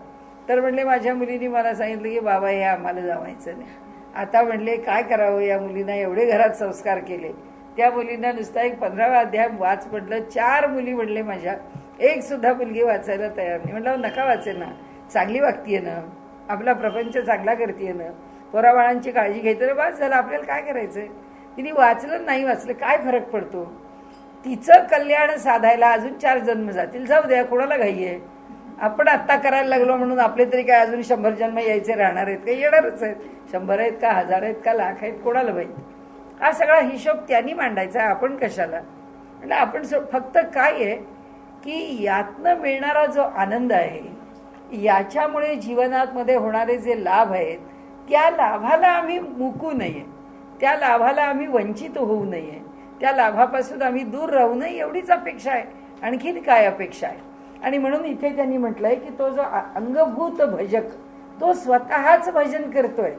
तर म्हणले माझ्या मुलीने मला सांगितलं की बाबा हे आम्हाला जमायचं नाही. आता म्हणले काय करावं, या मुलींना एवढे घरात संस्कार केले, त्या मुलींना नुसता एक 15वा अध्याय वाच म्हटलं. 4 मुली म्हणले माझ्या, एक सुद्धा मुलगी वाचायला तयार नाही. म्हटलं नका वाचे ना, चांगली वागतीये ना, आपला प्रपंच चांगला करतीये ना, पोराबाळांची काळजी घ्यायचं ना, बस झालं, आपल्याला काय करायचंय. तिने वाचलं नाही वाचलं काय फरक पडतो. तिचं कल्याण साधायला अजून 4 जन्म जातील, जाऊ द्या, कोणाला घाई आहे. आपण आत्ता करायला लागलो म्हणून आपले तरी काय अजून 100 जन्म यायचे राहणार आहेत का, येणारच आहेत. 100 आहेत का 1000 आहेत का लाख आहेत, कोणाला माहिती. हा सगळा हिशोब त्यांनी मांडायचा, आपण कशाला. म्हणजे आपण फक्त काय आहे की यातनं मिळणारा जो आनंद आहे, याच्यामुळे जीवनात मध्ये होणारे जे लाभ आहेत, त्या लाभाला आम्ही मुकू नये, त्या लाभाला आम्ही वंचित होऊ नये, त्या लाभापासून आम्ही दूर राहू नये, एवढीच अपेक्षा आहे. आणखीन काय अपेक्षा आहे. आणि म्हणून इथे त्यांनी म्हटलंय की तो जो अंगभूत भजक, तो स्वतःच भजन करतोय.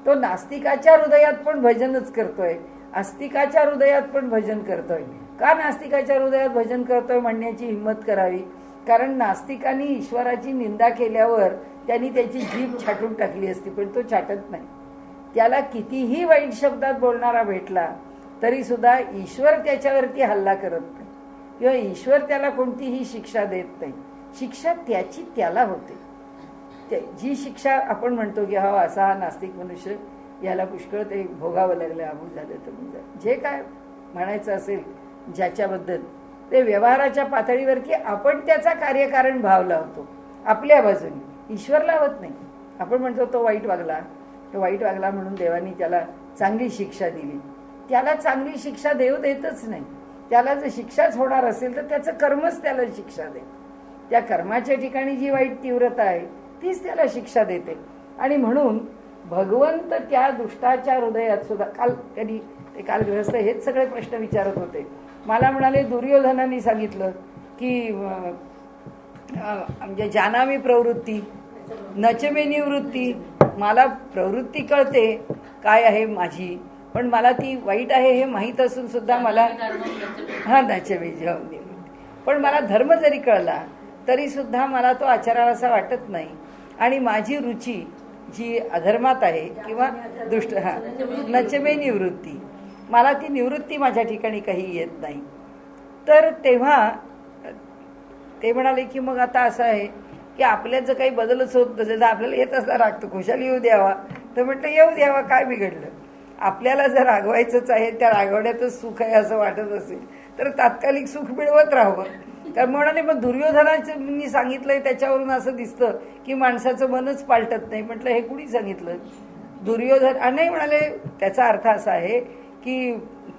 तो नास्तिकाच्या हृदयात पण भजनच करतोय, आस्तिकाच्या हृदयात पण भजन करतोय. का नास्तिकाच्या हृदयात भजन करतोय म्हणण्याची हिंमत करावी, कारण नास्तिकांनी ईश्वराची निंदा केल्यावर त्यांनी त्याची जीभ छाटून टाकली असती, पण तो छाटत नाही. त्याला कितीही वाईट शब्दात बोलणारा भेटला तरी सुद्धा ईश्वर त्याच्यावरती हल्ला करत नाही, किंवा ईश्वर त्याला कोणतीही शिक्षा देत नाही. शिक्षा त्याची त्याला होते. जी शिक्षा आपण म्हणतो की हा असा हा नास्तिक मनुष्य, याला पुष्कळ ते भोगावं लागलं, अमुक झालं तर जे काय म्हणायचं असेल ज्याच्याबद्दल, ते व्यवहाराच्या पातळीवर की आपण त्याचा कार्यकारण भाव लावतो आपल्या बाजूने, ईश्वर लावत नाही. आपण म्हणतो तो वाईट वागला म्हणून देवानी त्याला चांगली शिक्षा दिली. त्याला चांगली शिक्षा देव देतच नाही. त्याला जर शिक्षाच होणार असेल तर त्याचं कर्मच त्याला शिक्षा देते. त्या कर्माच्या ठिकाणी जी वाईट तीव्रता आहे तीच त्याला शिक्षा देते. आणि म्हणून भगवंत त्या दुष्टाच्या हृदयात सुद्धा काल गृहस्थ हेच सगळे प्रश्न विचारत होते. मला म्हणाले दुर्योधनाने सांगितलं की म्हणजे जानामी प्रवृत्ती नचमे निवृत्ती, मला प्रवृत्ती कळते काय आहे माझी, पण मला ती वाईट आहे हे माहीत असून सुद्धा मला नचमे निवृत्ती, पण मला धर्म जरी कळला तरी सुद्धा मला तो आचारावासा वाटत नाही. आणि माझी रुची जी अधर्मात आहे किंवा दुष्ट नचमे निवृत्ती, मला ती निवृत्ती माझ्या ठिकाणी काही येत नाही. तर तेव्हा ते म्हणाले की मग आता असं आहे की आपल्यात जर काही बदलच होत नसेल तर आपल्याला येत असला रागतो, खुशाली येऊ द्यावा. तर म्हटलं येऊ द्यावा, काय बिघडलं. आपल्याला जर रागवायचंच आहे, त्या रागवण्यातच सुख आहे असं वाटत असेल तर तात्कालिक सुख मिळवत राहावं. तर म्हणाले मग दुर्योधनाचं मी सांगितलंय त्याच्यावरून असं दिसतं की माणसाचं मनच पालटत नाही. म्हटलं हे कुणी सांगितलं. दुर्योधन नाही म्हणाले, त्याचा अर्थ असा आहे की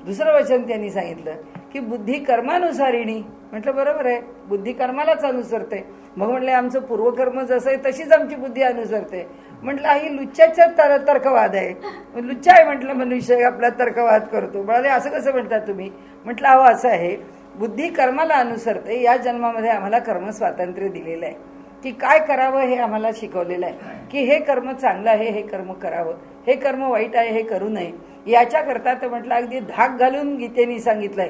दुसरं वचन त्यांनी सांगितलं की बुद्धी कर्मानुसारिणी. म्हटलं बरोबर आहे, बुद्धी कर्मालाच अनुसरते. मग म्हटलं आमचं पूर्वकर्म जसं आहे तशीच आमची बुद्धी अनुसरते. म्हटलं ही लुच्च्याच्या तर्कवाद आहे. लुच्चा आहे म्हटलं मनुष्य आपला तर्कवाद करतो. म्हणाले असं कसं म्हणतात तुम्ही. म्हटलं अहो असं आहे, बुद्धी कर्माला अनुसरते. या जन्मामध्ये आम्हाला कर्म स्वातंत्र्य दिलेलं आहे की काय करावं हे आम्हाला शिकवलेलं आहे की हे कर्म चांगलं आहे हे कर्म करावं, हे कर्म वाईट आहे हे करू नये. याच्याकरता तर म्हटलं अगदी धाक घालून गीतेने सांगितलंय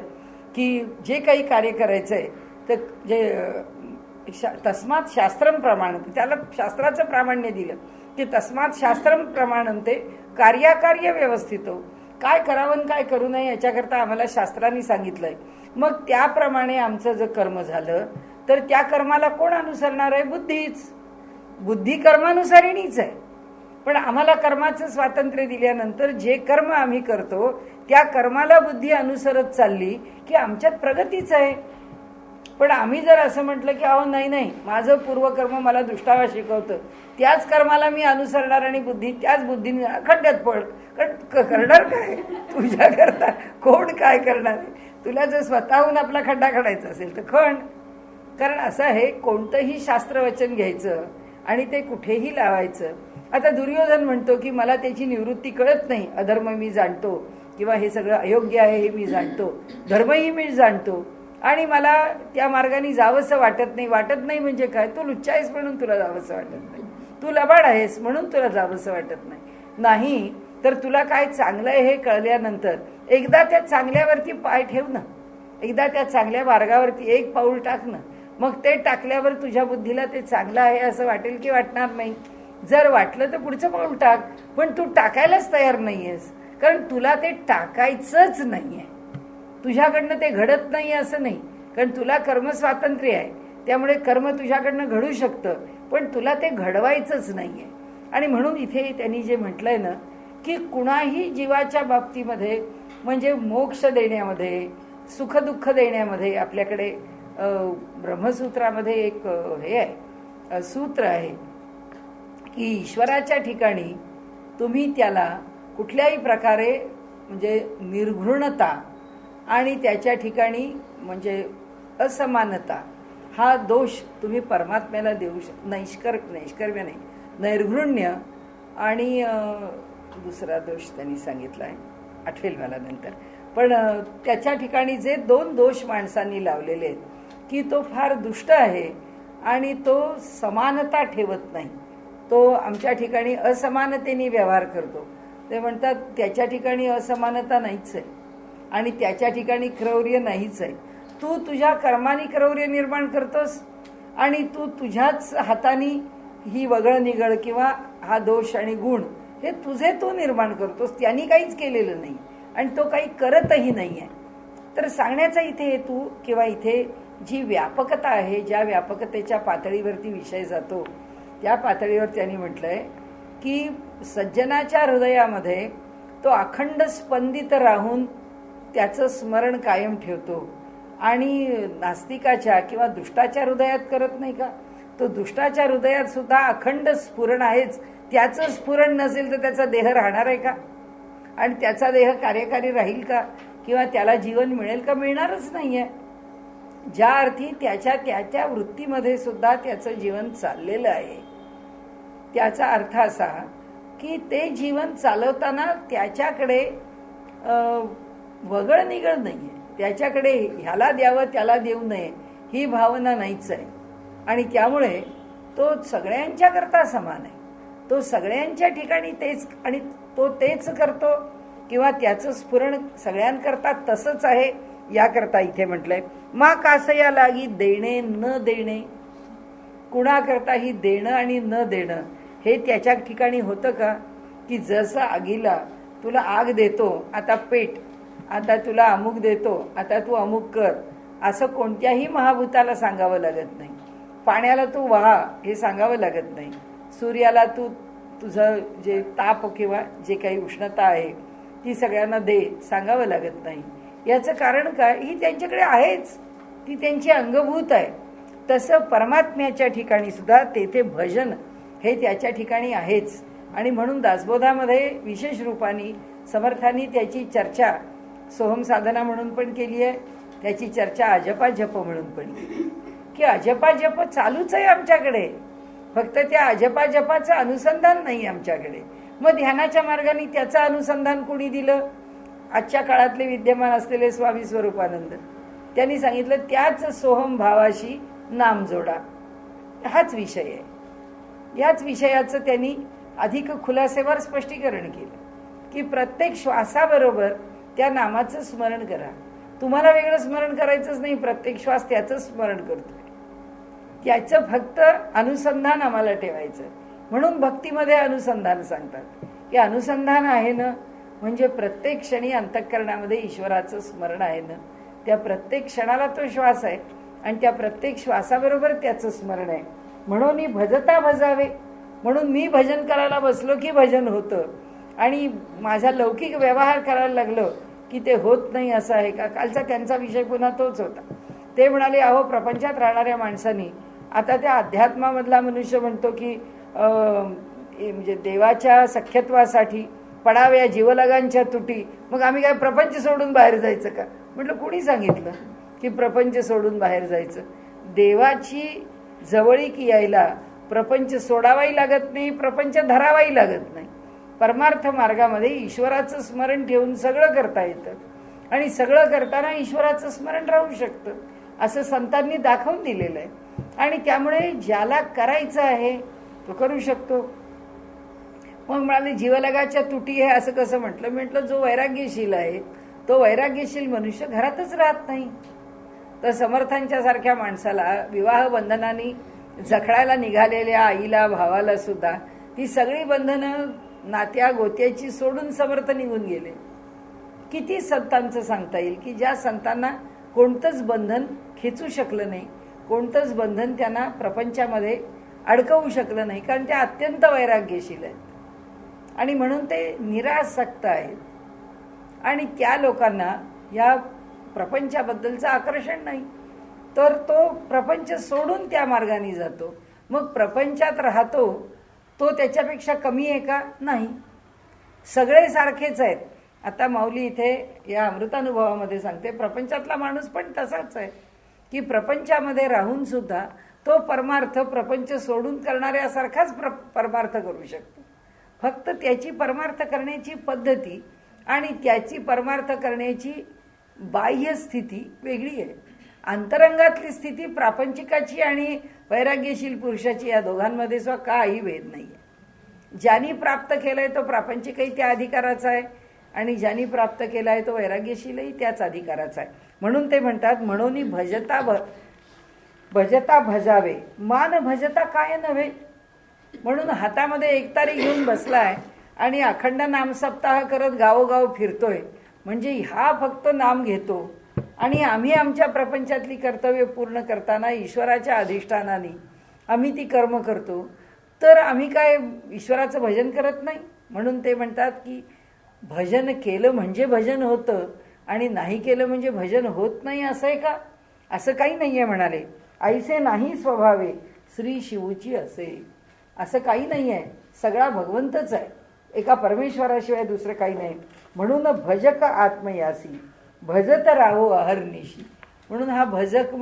की जे काही कार्य करायचंय तर जे तस्मात शास्त्रम प्रमाण, त्याला शास्त्राचं प्रामाण्य दिलं की तस्मात शास्त्रम प्रमाणम ते कार्याकार्य व्यवस्थित हो. काय करावं काय करू नये याच्याकरता आम्हाला शास्त्रांनी सांगितलंय. मग त्याप्रमाणे आमचं जर कर्म झालं तर त्या कर्माला कोण अनुसरणार आहे. बुद्धीच. बुद्धी कर्मानुसारिणीच आहे. पण आम्हाला कर्माचं स्वातंत्र्य दिल्यानंतर जे कर्म आम्ही करतो त्या कर्माला बुद्धी अनुसरत चालली की आमच्यात प्रगतीच आहे. पण आम्ही जर असं म्हटलं की अहो नाही माझं पूर्वकर्म मला दृष्टावा शिकवतं, त्याच कर्माला मी अनुसरणार आणि बुद्धी त्याच बुद्धीने खड्ड्यात पड. करणार काय तुझ्या करता कोण काय करणार आहे. तुला जर स्वतःहून आपला खड्डा खणायचा असेल तर खण. कारण असं आहे, कोणतंही शास्त्रवचन घ्यायचं आणि ते कुठेही लावायचं. आता दुर्योधन म्हणतो की मला त्याची निवृत्ती कळत नाही, अधर्म मी जाणतो किंवा हे सगळं अयोग्य आहे हे मी जाणतो, धर्मही मी जाणतो आणि मला त्या मार्गाने जावंसं वाटत नाही. वाटत नाही म्हणजे काय, तू लुच्चा आहेस म्हणून तुला जावंसं वाटत नाही, तू लबाड आहेस म्हणून तुला जावंसं वाटत नाही. नाही तर तुला काय चांगलं आहे हे कळल्यानंतर एकदा त्या चांगल्यावरती पाय ठेव ना, एकदा त्या चांगल्या मार्गावरती एक पाऊल टाक ना. मग ते टाकल्यावर तुझ्या बुद्धीला ते चांगलं आहे असं वाटेल की वाटणार नाही. जर वाटलं तर पुढचं पाऊल टाक, पण तू टाकायलाच तयार नाहीयेस, कारण तुला ते टाकायचंच नाहीये. तुझ्याकडनं ते घडत नाही असं नाही, कारण तुला कर्मस्वातंत्र्य आहे, त्यामुळे कर्म तुझ्याकडनं घडू शकतं, पण तुला ते घडवायचंच नाहीये. आणि म्हणून इथे त्यांनी जे म्हटलंय ना की कुणाही जीवाच्या बाबतीमध्ये म्हणजे मोक्ष देण्यामध्ये, सुखदुःख देण्यामध्ये आपल्याकडे ब्रह्मसूत्रामध्ये एक हे आहे, सूत्र आहे की ईश्वराच्या ठिकाणी तुम्ही त्याला कुठल्याही प्रकारे म्हणजे निर्घृणता आणि त्याच्या ठिकाणी म्हणजे असमानता हा दोष तुम्ही परमात्म्याला देऊ नैष्कर्म्य नाही, नैर्घृण्य आणि दुसरा दोष त्यांनी सांगितला आहे, आठवेल मला नंतर. पण त्याच्या ठिकाणी जे दोन दोष माणसांनी लावलेले आहेत की तो फार दुष्ट आहे आणि तो समानता ठेवत नाही, तो आमच्या ठिकाणी असमानतेने व्यवहार करतो. ते म्हणतात त्याच्या ठिकाणी असमानता नाहीच आहे आणि त्याच्या ठिकाणी क्रौर्य नाहीच आहे. तू तुझ्या कर्माने क्रौर्य निर्माण करतोस आणि तू तुझ्याच हाताने ही वगळ निगळ किंवा हा दोष आणि गुण हे तुझे तू निर्माण करतोस, त्यांनी काहीच केलेलं नाही आणि तो काही करतही नाही आहे. तर सांगण्याचा इथे हेतू किंवा इथे जी व्यापकता आहे, ज्या व्यापकतेच्या पातळीवरती विषय जातो त्या पातळीवर त्यांनी म्हटलंय की सज्जनाच्या हृदयामध्ये तो अखंड स्पंदित राहून त्याचं स्मरण कायम ठेवतो आणि नास्तिकाच्या किंवा दुष्टाच्या हृदयात करत नाही का, तो दुष्टाच्या हृदयात सुद्धा अखंड स्फुरण आहेच. त्याचं स्फुरण नसेल तर त्याचा देह राहणार आहे का, आणि त्याचा देह कार्यकारी राहील का, किंवा त्याला जीवन मिळेल का, मिळणारच नाहीये. ज्या अर्थी त्याच्या वृत्तीमध्ये सुद्धा त्याचं जीवन चाललेलं आहे, त्याचा अर्थ असा की ते जीवन चालवताना त्याच्याकडे वगळ निगळ नाहीये, त्याच्याकडे ह्याला द्यावं त्याला देऊ नये ही भावना नाहीच आहे. आणि त्यामुळे तो सगळ्यांच्या करता समान आहे, तो सगळ्यांच्या ठिकाणी तेच आणि तो तेच करतो किंवा त्याचं स्फुरण सगळ्यांकरता तसंच आहे. याकरता इथे म्हटलंय मा कासया लागी देणे न देणे, कुणाकरताही देणं आणि न देणं हे त्याच्या ठिकाणी होतं का, की जसं आगीला तुला आग देतो आता पेट, आता तुला अमुक देतो आता तू अमुक कर, असं कोणत्याही महाभूताला सांगावं लागत नाही. पाण्याला तू वाहा हे सांगावं लागत नाही. सूर्याला तू तुझं जे ताप किंवा जे काही उष्णता आहे ती सगळ्यांना दे सांगावं लागत नाही. याचं कारण काय, ही त्यांच्याकडे आहेच, ती त्यांची अंगभूत आहे. तसं परमात्म्याच्या ठिकाणी सुद्धा तेथे भजन हे त्याच्या ठिकाणी आहेच. आणि म्हणून दासबोधामध्ये विशेष रूपाने समर्थांनी त्याची चर्चा सोहम साधना म्हणून पण केली आहे, त्याची चर्चा अजपा जप म्हणून पण केली की अजपा जप चालूच आहे आमच्याकडे, फक्त त्या अजपा जपाचं अनुसंधान नाही आमच्याकडे. मग ध्यानाच्या मार्गाने त्याचं अनुसंधान कोणी दिलं, आजच्या काळातले विद्यमान असलेले स्वामी स्वरूपानंद. त्यांनी सांगितलं त्याच सोहम भावाशी नाम जोडा, हाच विषय आहे. याच विषयाचं त्यांनी अधिक खुलासेवर स्पष्टीकरण केलं की प्रत्येक श्वासाबरोबर त्या नामाचं स्मरण करा. तुम्हाला वेगळं स्मरण करायचंच नाही, प्रत्येक श्वास त्याचं स्मरण करतोय, त्याचं फक्त अनुसंधान आम्हाला ठेवायचं. म्हणून भक्तीमध्ये अनुसंधान सांगतात की अनुसंधान आहे ना, म्हणजे प्रत्येक क्षणी अंतःकरणामध्ये ईश्वराचं स्मरण आहे ना, त्या प्रत्येक क्षणाला तो श्वास आहे आणि त्या प्रत्येक श्वासाबरोबर त्याचं स्मरण आहे. म्हणून मी भजता भजावे, म्हणून मी भजन करायला बसलो की भजन होतं आणि माझा लौकिक व्यवहार करायला लागलो की ते होत नाही असं आहे का. कालचा त्यांचा विषय पुन्हा तोच होता. ते म्हणाले अहो प्रपंचात राहणाऱ्या माणसांनी आता त्या अध्यात्मामधला मनुष्य म्हणतो की म्हणजे देवाच्या सख्यत्वासाठी पडाव्या जीवलगांच्या तुटी, मग आम्ही काय प्रपंच सोडून बाहेर जायचं का, म्हटलं कोणी सांगितलं की प्रपंच सोडून बाहेर जायचं? देवाची जवळीक यायला प्रपंच सोडावाही लागत नाही, प्रपंच धरावाही लागत नाही. परमार्थ मार्गामध्ये ईश्वराचं स्मरण ठेवून सगळं करता येतं आणि सगळं करताना ईश्वराचं स्मरण राहू शकतं, असं संतांनी दाखवून दिलेलं आहे. आणि त्यामुळे ज्याला करायचं आहे तो करू शकतो. मग म्हणाले जीवलगाच्या तुटी आहे असं कसं म्हटलं? म्हटलं जो वैराग्यशील आहे तो वैराग्यशील मनुष्य घरातच राहत नाही. तर समर्थांच्या सारख्या माणसाला विवाह बंधनाने जखडायला निघालेल्या आईला भावाला सुद्धा ती सगळी बंधनं नात्या गोत्याची सोडून समर्थ निघून गेले. किती संतांचं सांगता येईल की ज्या संतांना कोणतंच बंधन खेचू शकलं नाही, कोणतंच बंधन त्यांना प्रपंचामध्ये अडकवू शकलं नाही, कारण ते अत्यंत वैराग्यशील आहेत आणि म्हणून ते निरासक्त आहेत. आणि त्या लोकांना या प्रपंचाबद्दलचं आकर्षण नाही, तर तो प्रपंच सोडून त्या मार्गाने जातो. मग प्रपंचात राहतो तो त्याच्यापेक्षा कमी आहे का? नाही, सगळे सारखेच आहेत. आता माऊली इथे या अमृतानुभवामध्ये सांगते प्रपंचातला माणूस पण तसाच आहे की प्रपंचामध्ये राहून सुद्धा तो परमार्थ प्रपंच सोडून करणाऱ्यासारखाच परमार्थ करू शकतो. फक्त त्याची परमार्थ करण्याची पद्धती आणि त्याची परमार्थ करण्याची बाह्य स्थिती वेगळी आहे. अंतरंगातली स्थिती प्रापंचिकाची आणि वैराग्यशील पुरुषाची या दोघांमध्ये सुद्धा काही भेद नाही आहे. ज्यांनी प्राप्त केलंय तो प्रापंचिकही त्या अधिकाराचा आहे आणि ज्यांनी प्राप्त केला आहे तो वैराग्यशीलही त्याच अधिकाराचा आहे. म्हणून ते म्हणतात म्हणून भजता भजावे मान भजता काय नव्हे. म्हणून हातामध्ये एकतारी घेऊन बसलाय आणि अखंड नामसप्ताह करत गावोगाव फिरतोय, म्हणजे हा फक्त नाम घेतो आणि आम्ही आमच्या प्रपंचातली कर्तव्य पूर्ण करताना ईश्वराच्या अधिष्ठानाने आम्ही ती कर्म करतो, तर आम्ही काय ईश्वराचं भजन करत नाही? म्हणून ते म्हणतात की भजन केलं म्हणजे भजन होतं आणि नाही केलं म्हणजे भजन होत नाही, असं आहे का? असं काही नाही आहे. म्हणाले ऐसे नाही स्वभावे श्री शिवची असे, असं काही नाही आहे. सगळा भगवंतच आहे, एका परमेश्वराशिवाय दुसरं काही नाही. म्हणून भजक आत्मयासी भजत राहो अहर्निशी. म्हणून हा भजक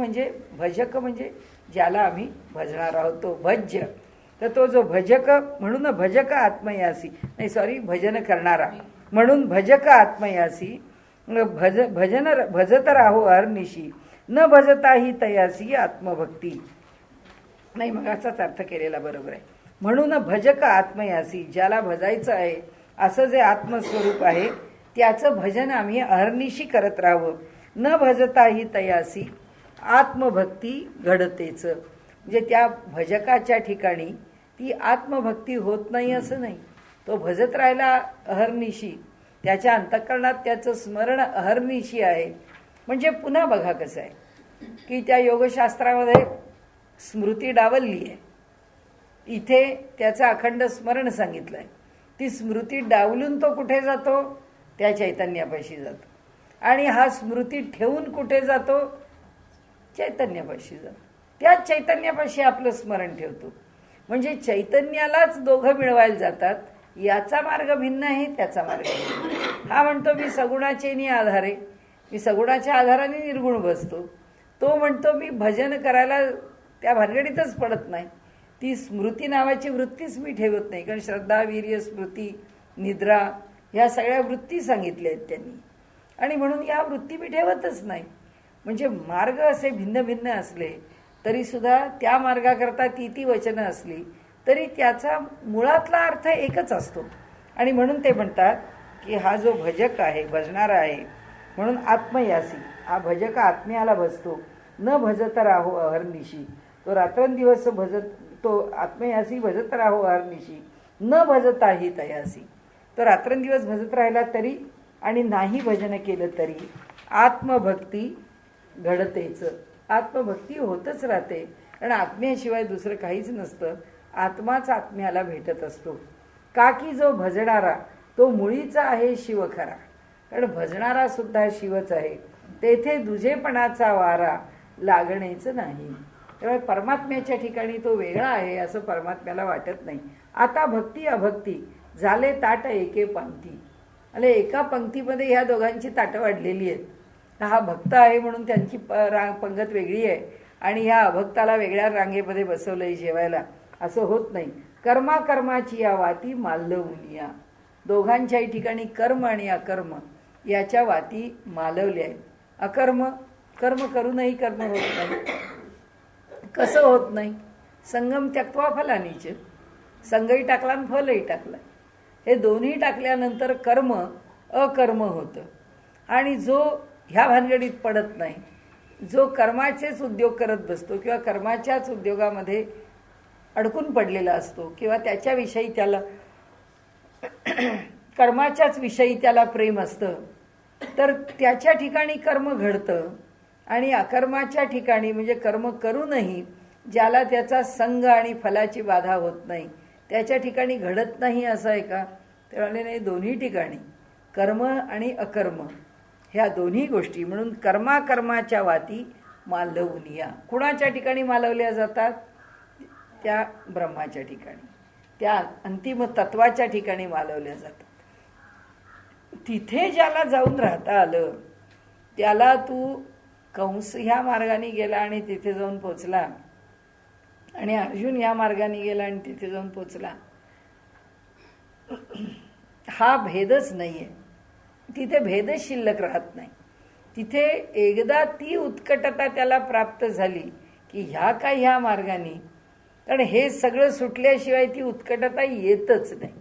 म्हणजे ज्याला आम्ही भजणार आहोत तो भज्य. तर तो जो भजक म्हणून भजक आत्मयासी भजन करणारा म्हणून भजक आत्मयासी भजत राहो अहर्निशी न भजताही तयासी आत्मभक्ती. नाही, मग असाच अर्थ केलेला बरोबर आहे. म्हणून भजक आत्मयासी ज्याला भजायचं आहे असं जे आत्मस्वरूप आहे त्याचं भजन आम्ही अहर्निशी करत राहावं. न भजताही तयासी आत्मभक्ती घडतेच. म्हणजे त्या भजकाच्या ठिकाणी ती आत्मभक्ती होत नाही असं नाही. तो भजत राहिला अहर्निशी, त्याच्या अंतःकरणात त्याचं स्मरण अहर्निशी आहे. म्हणजे पुन्हा बघा कसं आहे की त्या योगशास्त्रामध्ये स्मृती डावलली आहे, इथे त्याचं अखंड स्मरण सांगितलं आहे. ती स्मृती डावलून तो कुठे जातो? त्या चैतन्यापाशी जातो. आणि हा स्मृती ठेवून कुठे जातो? चैतन्यापाशी जातो. त्याच चैतन्यापाशी आपलं स्मरण ठेवतो. म्हणजे चैतन्यालाच दोघं मिळवायला जातात. याचा मार्ग भिन्न आहे, त्याचा मार्ग भिन्न. हा म्हणतो मी सगुणाचे आधारे, मी सगुणाच्या आधाराने निर्गुण बसतो. तो म्हणतो मी भजन करायला त्या भानगडीतच पडत नाही. ती स्मृती नावाची वृत्तीच मी ठेवत नाही, कारण श्रद्धा वीर्य स्मृती निद्रा ह्या सगळ्या वृत्ती सांगितल्या आहेत त्यांनी, आणि म्हणून या वृत्ती मी ठेवतच नाही. म्हणजे मार्ग असे भिन्न भिन्न असले तरी सुद्धा त्या मार्गाकरता ती वचनं असली तरी त्याचा मुळातला अर्थ एकच असतो. आणि म्हणून ते म्हणतात की हा जो भजक आहे, भजणारा आहे, म्हणून आत्मयासी हा भजक आत्म्याला भजतो. न भजत राहो अहर्निशी, तो रात्रंदिवस भजत, तो आत्मयासी भजत राहो अहर्निशी न भजताही तयासी. तो रात्रंदिवस भजत राहिला तरी आणि नाही भजन केलं तरी आत्मभक्ती घडतेच. आत्मभक्ती होतच राहते, कारण आत्म्याशिवाय दुसरं काहीच नसतं. आत्माच आत्म्याला भेटत असतो. का की जो भजणारा तो मुळीचा आहे शिव खरा, कारण भजणारा सुद्धा शिवच आहे. तेथे दुजेपणाचा वारा लागण्याचं नाही. त्यामुळे परमात्म्याच्या ठिकाणी तो वेगळा आहे असं परमात्म्याला वाटत नाही. आता भक्ती अभक्ती झाले ताट एके पंक्ती. आणि एका पंक्तीमध्ये ह्या दोघांची ताटं वाढलेली आहेत. हा भक्त आहे म्हणून त्यांची पंगत वेगळी आहे आणि ह्या अभक्ताला वेगळ्या रांगेमध्ये बसवलंय जेवायला, असं होत नाही. कर्माची या वाती मालवूनिया, दोघांच्याही ठिकाणी कर्म आणि अकर्म याच्या वाती मालवल्या आहेत. कर्म करूनही कर्म होत नाही. कसं होत नाही? संगम त्यक्त्वा फलानीच, संगही टाकला आणि फलही टाकला. हे दोन्ही टाकल्यानंतर कर्म अकर्म होतं. आणि जो ह्या भानगडीत पडत नाही, जो कर्माचेच उद्योग करत बसतो किंवा कर्माच्याच उद्योगामध्ये अडकून पडलेला असतो किंवा त्याच्याविषयी त्याला कर्माच्याच विषयी त्याला प्रेम असतं, तर त्याच्या ठिकाणी कर्म घडतं. आणि अकर्माच्या ठिकाणी म्हणजे कर्म करूनही ज्याला त्याचा संग आणि फलाची बाधा होत नाही त्याच्या ठिकाणी घडत नाही, असं आहे का? ते म्हणाले नाही, दोन्ही ठिकाणी कर्म आणि अकर्म ह्या दोन्ही गोष्टी. म्हणून कर्माच्या वाती मालवूनिया. कुणाच्या ठिकाणी मालवल्या जातात? त्या ब्रह्माच्या ठिकाणी, त्या अंतिम तत्वाच्या ठिकाणी मालवल्या जातात. तिथे ज्याला जाऊन राहता आलं त्याला तू कंस ह्या मार्गाने गेला आणि तिथे जाऊन पोचला, आणि अर्जुन ह्या मार्गाने गेला आणि तिथे जाऊन पोचला, हा भेदच नाहीये. तिथे भेदच शिल्लक राहत नाही. तिथे एकदा ती उत्कटता त्याला प्राप्त झाली की ह्या मार्गाने, कारण हे सगळं सुटल्याशिवाय ती उत्कटता येतच नाही,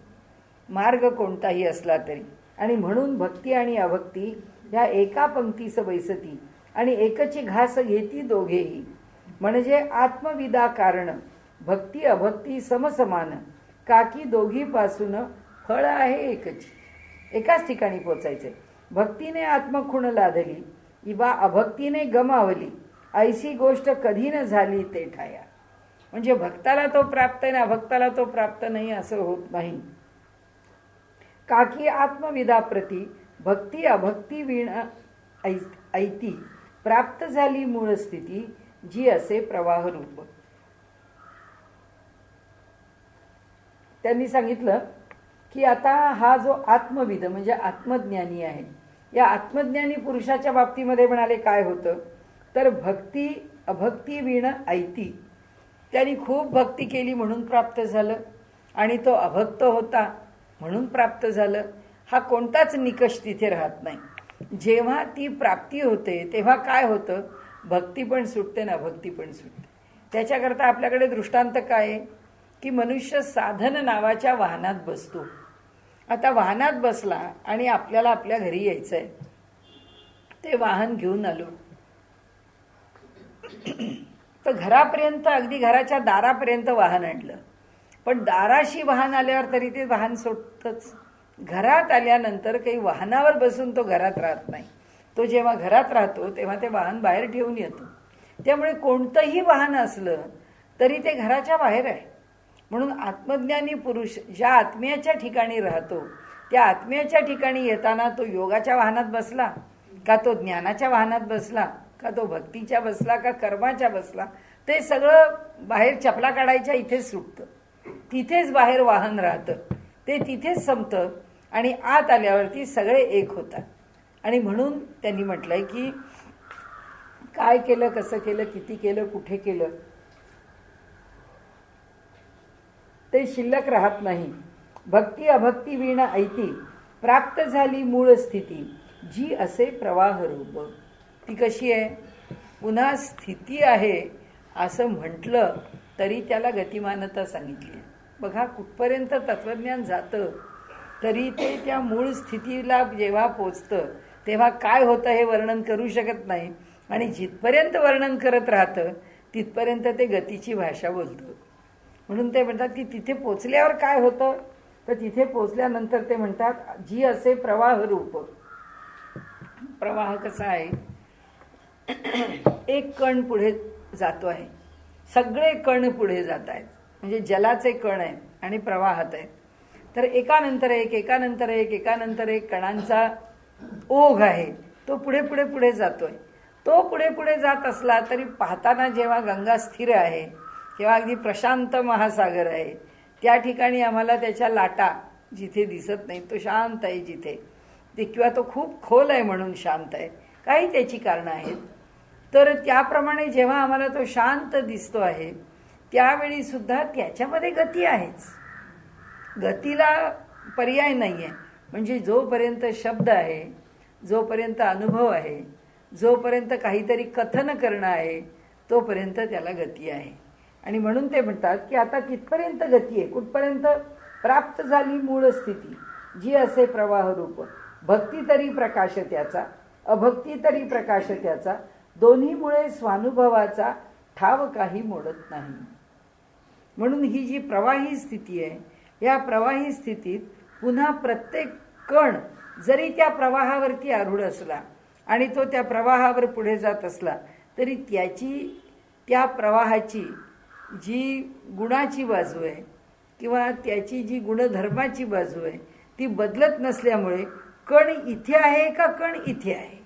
मार्ग कोणताही असला तरी. आणि म्हणून भक्ती आणि अभक्ती ह्या एका पंक्तीस बैसती आणि एकची घास घेती दोघेही. म्हणजे आत्मविदा कारण भक्ती अभक्ती समसमान, काकी दोघीपासून फळ आहे एकच. एकाच ठिकाणी पोचायचे. भक्तीने आत्मखुण लादली इवा अभक्तीने गमावली, ऐशी गोष्ट कधी न झाली ते ठाया. म्हणजे भक्ताला तो प्राप्त आहे ना अभक्ताला तो प्राप्त नाही असं होत नाही. काकी आत्मविदा प्रती भक्ती अभक्ती वीण ऐती, प्राप्त झाली मूळ स्थिती जी असे प्रवाह रूप. त्यांनी सांगितलं की आता हा जो आत्मविद म्हणजे आत्मज्ञानी आहे, या आत्मज्ञानी पुरुषाच्या बाबतीमध्ये म्हणाले काय होतं तर भक्ती अभक्ती वीण ऐती. त्यांनी खूप भक्ती केली म्हणून प्राप्त झालं, आणि तो अभक्त होता म्हणून प्राप्त झालं. हा कोणताच निकष तिथे राहत नाही. जेव्हा ती प्राप्ती होते तेव्हा काय होतं, भक्ती पण सुटते ना अभक्ती पण सुटते. त्याच्याकरता आपल्याकडे दृष्टांत काय आहे की मनुष्य साधन नावाच्या वाहनात बसतो. आता वाहनात बसला आणि आपल्याला आपल्या घरी यायचं आहे, ते वाहन घेऊन आलो तर घरापर्यंत अगदी घराच्या दारापर्यंत वाहन आणलं, पण दाराशी वाहन आल्यावर तरी ते वाहन सुटतंच. घरात आल्यानंतर काही वाहनावर बसून तो घरात राहत नाही. तो जेव्हा घरात राहतो तेव्हा ते वाहन बाहेर ठेवून येतो. त्यामुळे कोणतंही वाहन असलं तरी ते घराच्या बाहेर आहे. म्हणून आत्मज्ञानी पुरुष ज्या आत्म्याच्या ठिकाणी राहतो त्या आत्म्याच्या ठिकाणी येताना तो योगाच्या वाहनात बसला का, तो ज्ञानाच्या वाहनात बसला का, तो भक्तीच्या बसला का कर्माच्या बसला, ते सगळं बाहेर चपला काढायच्या इथेच सुटतं. तिथेच बाहेर वाहन राहतं, ते तिथेच संपतं आणि आत आल्यावरती सगळे एक होतात. आणि म्हणून त्यांनी म्हटलंय की काय केलं, कसं केलं, किती केलं, कुठे केलं ते शिल्लक राहत नाही. भक्ती अभक्ती वीण ऐती, प्राप्त झाली मूळ स्थिती जी असे प्रवाह रूप. ती कशी आहे? पुन्हा स्थिती आहे असं म्हटलं तरी त्याला गतिमानता सांगितली आहे. बघा कुठपर्यंत तत्वज्ञान जातं तरी ते त्या मूळ स्थितीला जेव्हा पोचतं तेव्हा काय होतं हे वर्णन करू शकत नाही, आणि जिथपर्यंत वर्णन करत राहतं तिथपर्यंत ते गतीची भाषा बोलतं. म्हणून ते म्हणतात की तिथे पोचल्यावर काय होतं तर तिथे पोचल्यानंतर ते म्हणतात जी असे प्रवाह रूप. प्रवाह कसा आहे, एक कण पुढे जातो आहे, सगळे कण पुढे जात आहेत, म्हणजे जलाचे कण आहेत आणि प्रवाहात आहेत. तर एकानंतर एक एकानंतर एक एकानंतर एक कणांचा ओघ आहे, तो पुढे पुढे पुढे जातोय. तो पुढे पुढे जात असला तरी पाहताना जेव्हा गंगा स्थिर आहे किंवा अगदी प्रशांत महासागर आहे त्या ठिकाणी आम्हाला त्याच्या लाटा जिथे दिसत नाही, तो शांत आहे जिथे ते, किंवा तो खूप खोल आहे म्हणून शांत आहे, काही त्याची कारणं आहेत. तर त्याप्रमाणे जेव्हा आम्हाला तो शांत दिसतो आहे त्यावेळी सुद्धा त्याच्यामध्ये गती आहेच. गतीला पर्याय नाही आहे. म्हणजे जोपर्यंत शब्द आहे, जोपर्यंत अनुभव आहे, जोपर्यंत काहीतरी कथन करणं आहे, तोपर्यंत त्याला गती आहे. आणि म्हणून ते म्हणतात की आता तिथपर्यंत गती आहे. कुठपर्यंत? प्राप्त झाली मूळ स्थिती जी असे प्रवाह रूप. भक्ती तरी प्रकाश त्याचा, अभक्ती तरी प्रकाश त्याचा, दोन्हीमुळे स्वानुभवाचा ठाव काही मोडत नाही. म्हणून ही जी प्रवाही स्थिती आहे, या प्रवाही स्थितीत पुन्हा प्रत्येक कण जरी त्या प्रवाहावरती आरूढ असला आणि तो त्या प्रवाहावर पुढे जात असला तरी त्याची, त्या प्रवाहाची जी गुणाची बाजू आहे किंवा त्याची जी गुणधर्माची बाजू आहे ती बदलत नसल्यामुळे कण इथे आहे का कण इथे आहे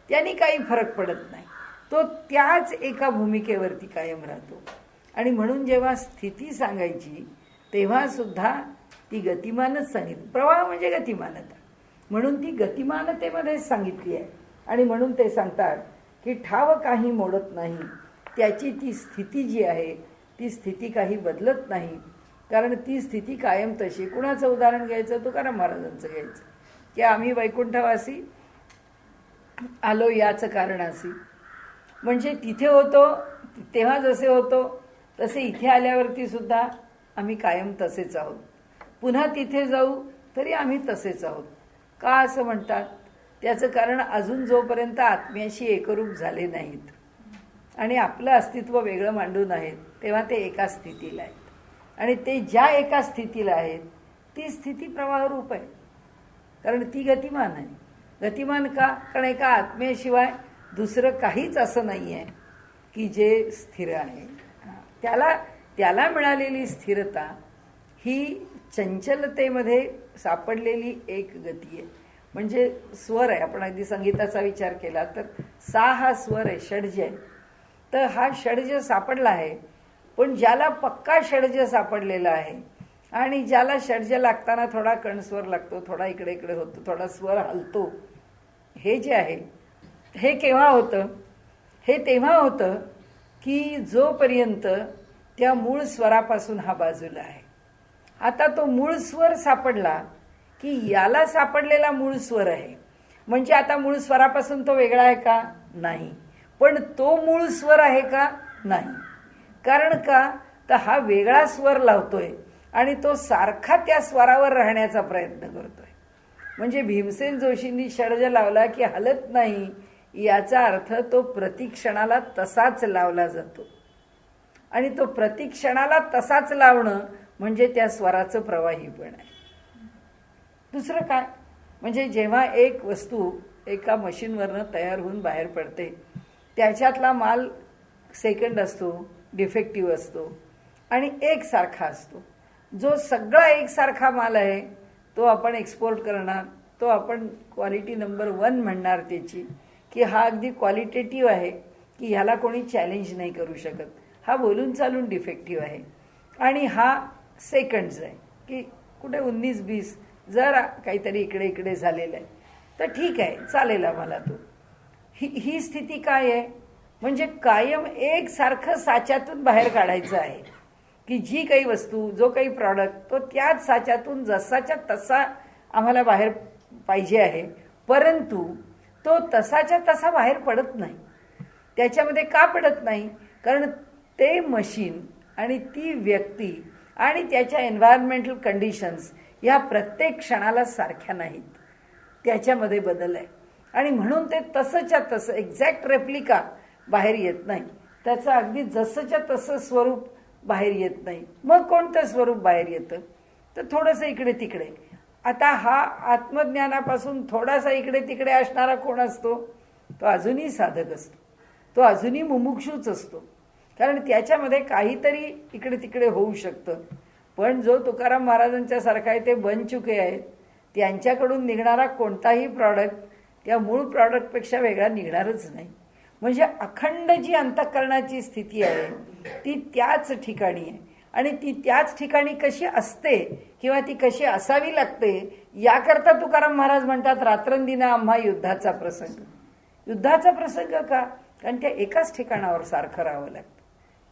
त्याने काही फरक पडत नाही. तो त्याच एका भूमिकेवरती कायम राहतो. आणि म्हणून जेव्हा स्थिती सांगायची तेव्हा सुद्धा ती गतिमानच सांगितली. प्रवाह म्हणजे गतिमानता, म्हणून ती गतिमानतेमध्येच सांगितली आहे. आणि म्हणून ते सांगतात की ठाव काही मोडत नाही. त्याची ती स्थिती जी आहे ती स्थिती काही बदलत नाही, कारण ती स्थिती कायम तशी. कुणाचं उदाहरण घ्यायचं? तुकाराम महाराजांचं घ्यायचं की आम्ही वैकुंठवासी आलो याचं कारण असी. म्हणजे तिथे होतो तेव्हा जसे होतो तसे इथे आल्यावरती सुद्धा आम्ही कायम तसेच आहोत. पुन्हा तिथे जाऊ तरी आम्ही तसेच आहोत. का असं म्हणतात? त्याचं कारण अजून जोपर्यंत आत्म्याशी एकरूप झाले नाहीत आणि आपलं अस्तित्व वेगळं मांडून आहेत तेव्हा ते एका स्थितीला आहेत. आणि ते ज्या एका स्थितीला आहेत ती स्थिती प्रवाहरूप आहे, कारण ती गतिमान आहे. गतिमान का? कारण एका आत्म्याशिवाय दुसरं काहीच असं नाही आहे की जे स्थिर आहे. त्याला मिळालेली स्थिरता ही चंचलतेमध्ये सापडलेली एक गती आहे. म्हणजे स्वर आहे. आपण अगदी संगीताचा विचार केला तर सा हा स्वर आहे, षड्ज आहे. तर हा षड्ज सापडला आहे, पण ज्याला पक्का षड्ज सापडलेला आहे आणि ज्याला षड्ज लागताना थोडा कणस्वर लागतो, थोडा इकडे इकडे होतो, थोडा स्वर हलतो, हे जे आहे हे केव्हा होतं? हे तेव्हा होतं की जोपर्यंत त्या मूळ स्वरापासून हा बाजूला आहे. आता तो मूळ स्वर सापडला की याला सापडलेला मूळ स्वर आहे. म्हणजे आता मूळ स्वरापासून तो वेगळा आहे का? नाही. पण तो मूळ स्वर आहे का? नाही. कारण का? तर हा वेगळा स्वर लावतोय आणि तो सारखा त्या स्वरावर राहण्याचा प्रयत्न करतोय. म्हणजे भीमसेन जोशींनी षड्ज लावला की हलत नाही, याचा अर्थ तो प्रतिक्षणाला तसाच लावला जातो. आणि तो प्रतिक्षणाला तसाच लावणं म्हणजे त्या स्वराचं प्रवाहीपण आहे. दुसरं काय? म्हणजे जेव्हा एक वस्तू एका मशीनवरनं तयार होऊन बाहेर पडते, त्याच्यातला माल सेकंड असतो, डिफेक्टिव्ह असतो आणि एकसारखा असतो. जो सगळा एकसारखा माल आहे तो आपण एक्सपोर्ट करणार, तो आपण क्वालिटी नंबर 1 म्हणणार त्याची, की हा अगदी क्वालिटेटिव्ह आहे की ह्याला कोणी चॅलेंज नाही करू शकत, हा बोलून चालून डिफेक्टिव्ह आहे. आणि हा सेकंड्स आहे की कुठे 19-20 जर काहीतरी इकडे इकडे झालेलं आहे तर ठीक आहे, चालेल आम्हाला तो. ही स्थिती काय आहे? म्हणजे कायम एकसारखं साच्यातून बाहेर काढायचं आहे की जी काही वस्तू, जो काही प्रॉडक्ट, तो त्याच साच्यातून जसाच्या तसा आम्हाला बाहेर पाहिजे आहे, परंतु तो तसाच्या तसा बाहेर पडत नाही. त्याच्यामध्ये का पडत नाही? कारण ते मशीन आणि ती व्यक्ती आणि त्याच्या एन्व्हायरमेंटल कंडिशन्स या प्रत्येक क्षणाला सारख्या नाहीत. त्याच्यामध्ये बदल आहे आणि म्हणून ते तसंच्या तसं एक्झॅक्ट रेप्लिका बाहेर येत नाही. त्याचं अगदी जसंच्या तसं स्वरूप बाहेर येत नाही. मग कोणतं स्वरूप बाहेर येतं? तर थोडंसं इकडे तिकडे. आता हा आत्मज्ञानापासून थोडासा इकडे तिकडे असणारा कोण असतो? तो अजूनही साधक असतो, तो अजूनही मुमुक्षूच असतो, कारण त्याच्यामध्ये काहीतरी इकडे तिकडे होऊ शकतं. पण जो तुकाराम महाराजांच्या सारखा आहे ते बनचुके आहेत, त्यांच्याकडून निघणारा कोणताही प्रॉडक्ट त्या मूळ प्रॉडक्टपेक्षा वेगळा निघणारच नाही. म्हणजे अखंड जी अंतःकरणाची स्थिती आहे ती त्याच ठिकाणी आहे. आणि ती त्याच ठिकाणी कशी असते किंवा ती कशी असावी लागते याकरता तुकाराम महाराज म्हणतात रात्रंदिना आम्हा युद्धाचा प्रसंग. युद्धाचा प्रसंग का? कारण त्या एकाच ठिकाणावर सारखं राहावं लागतं.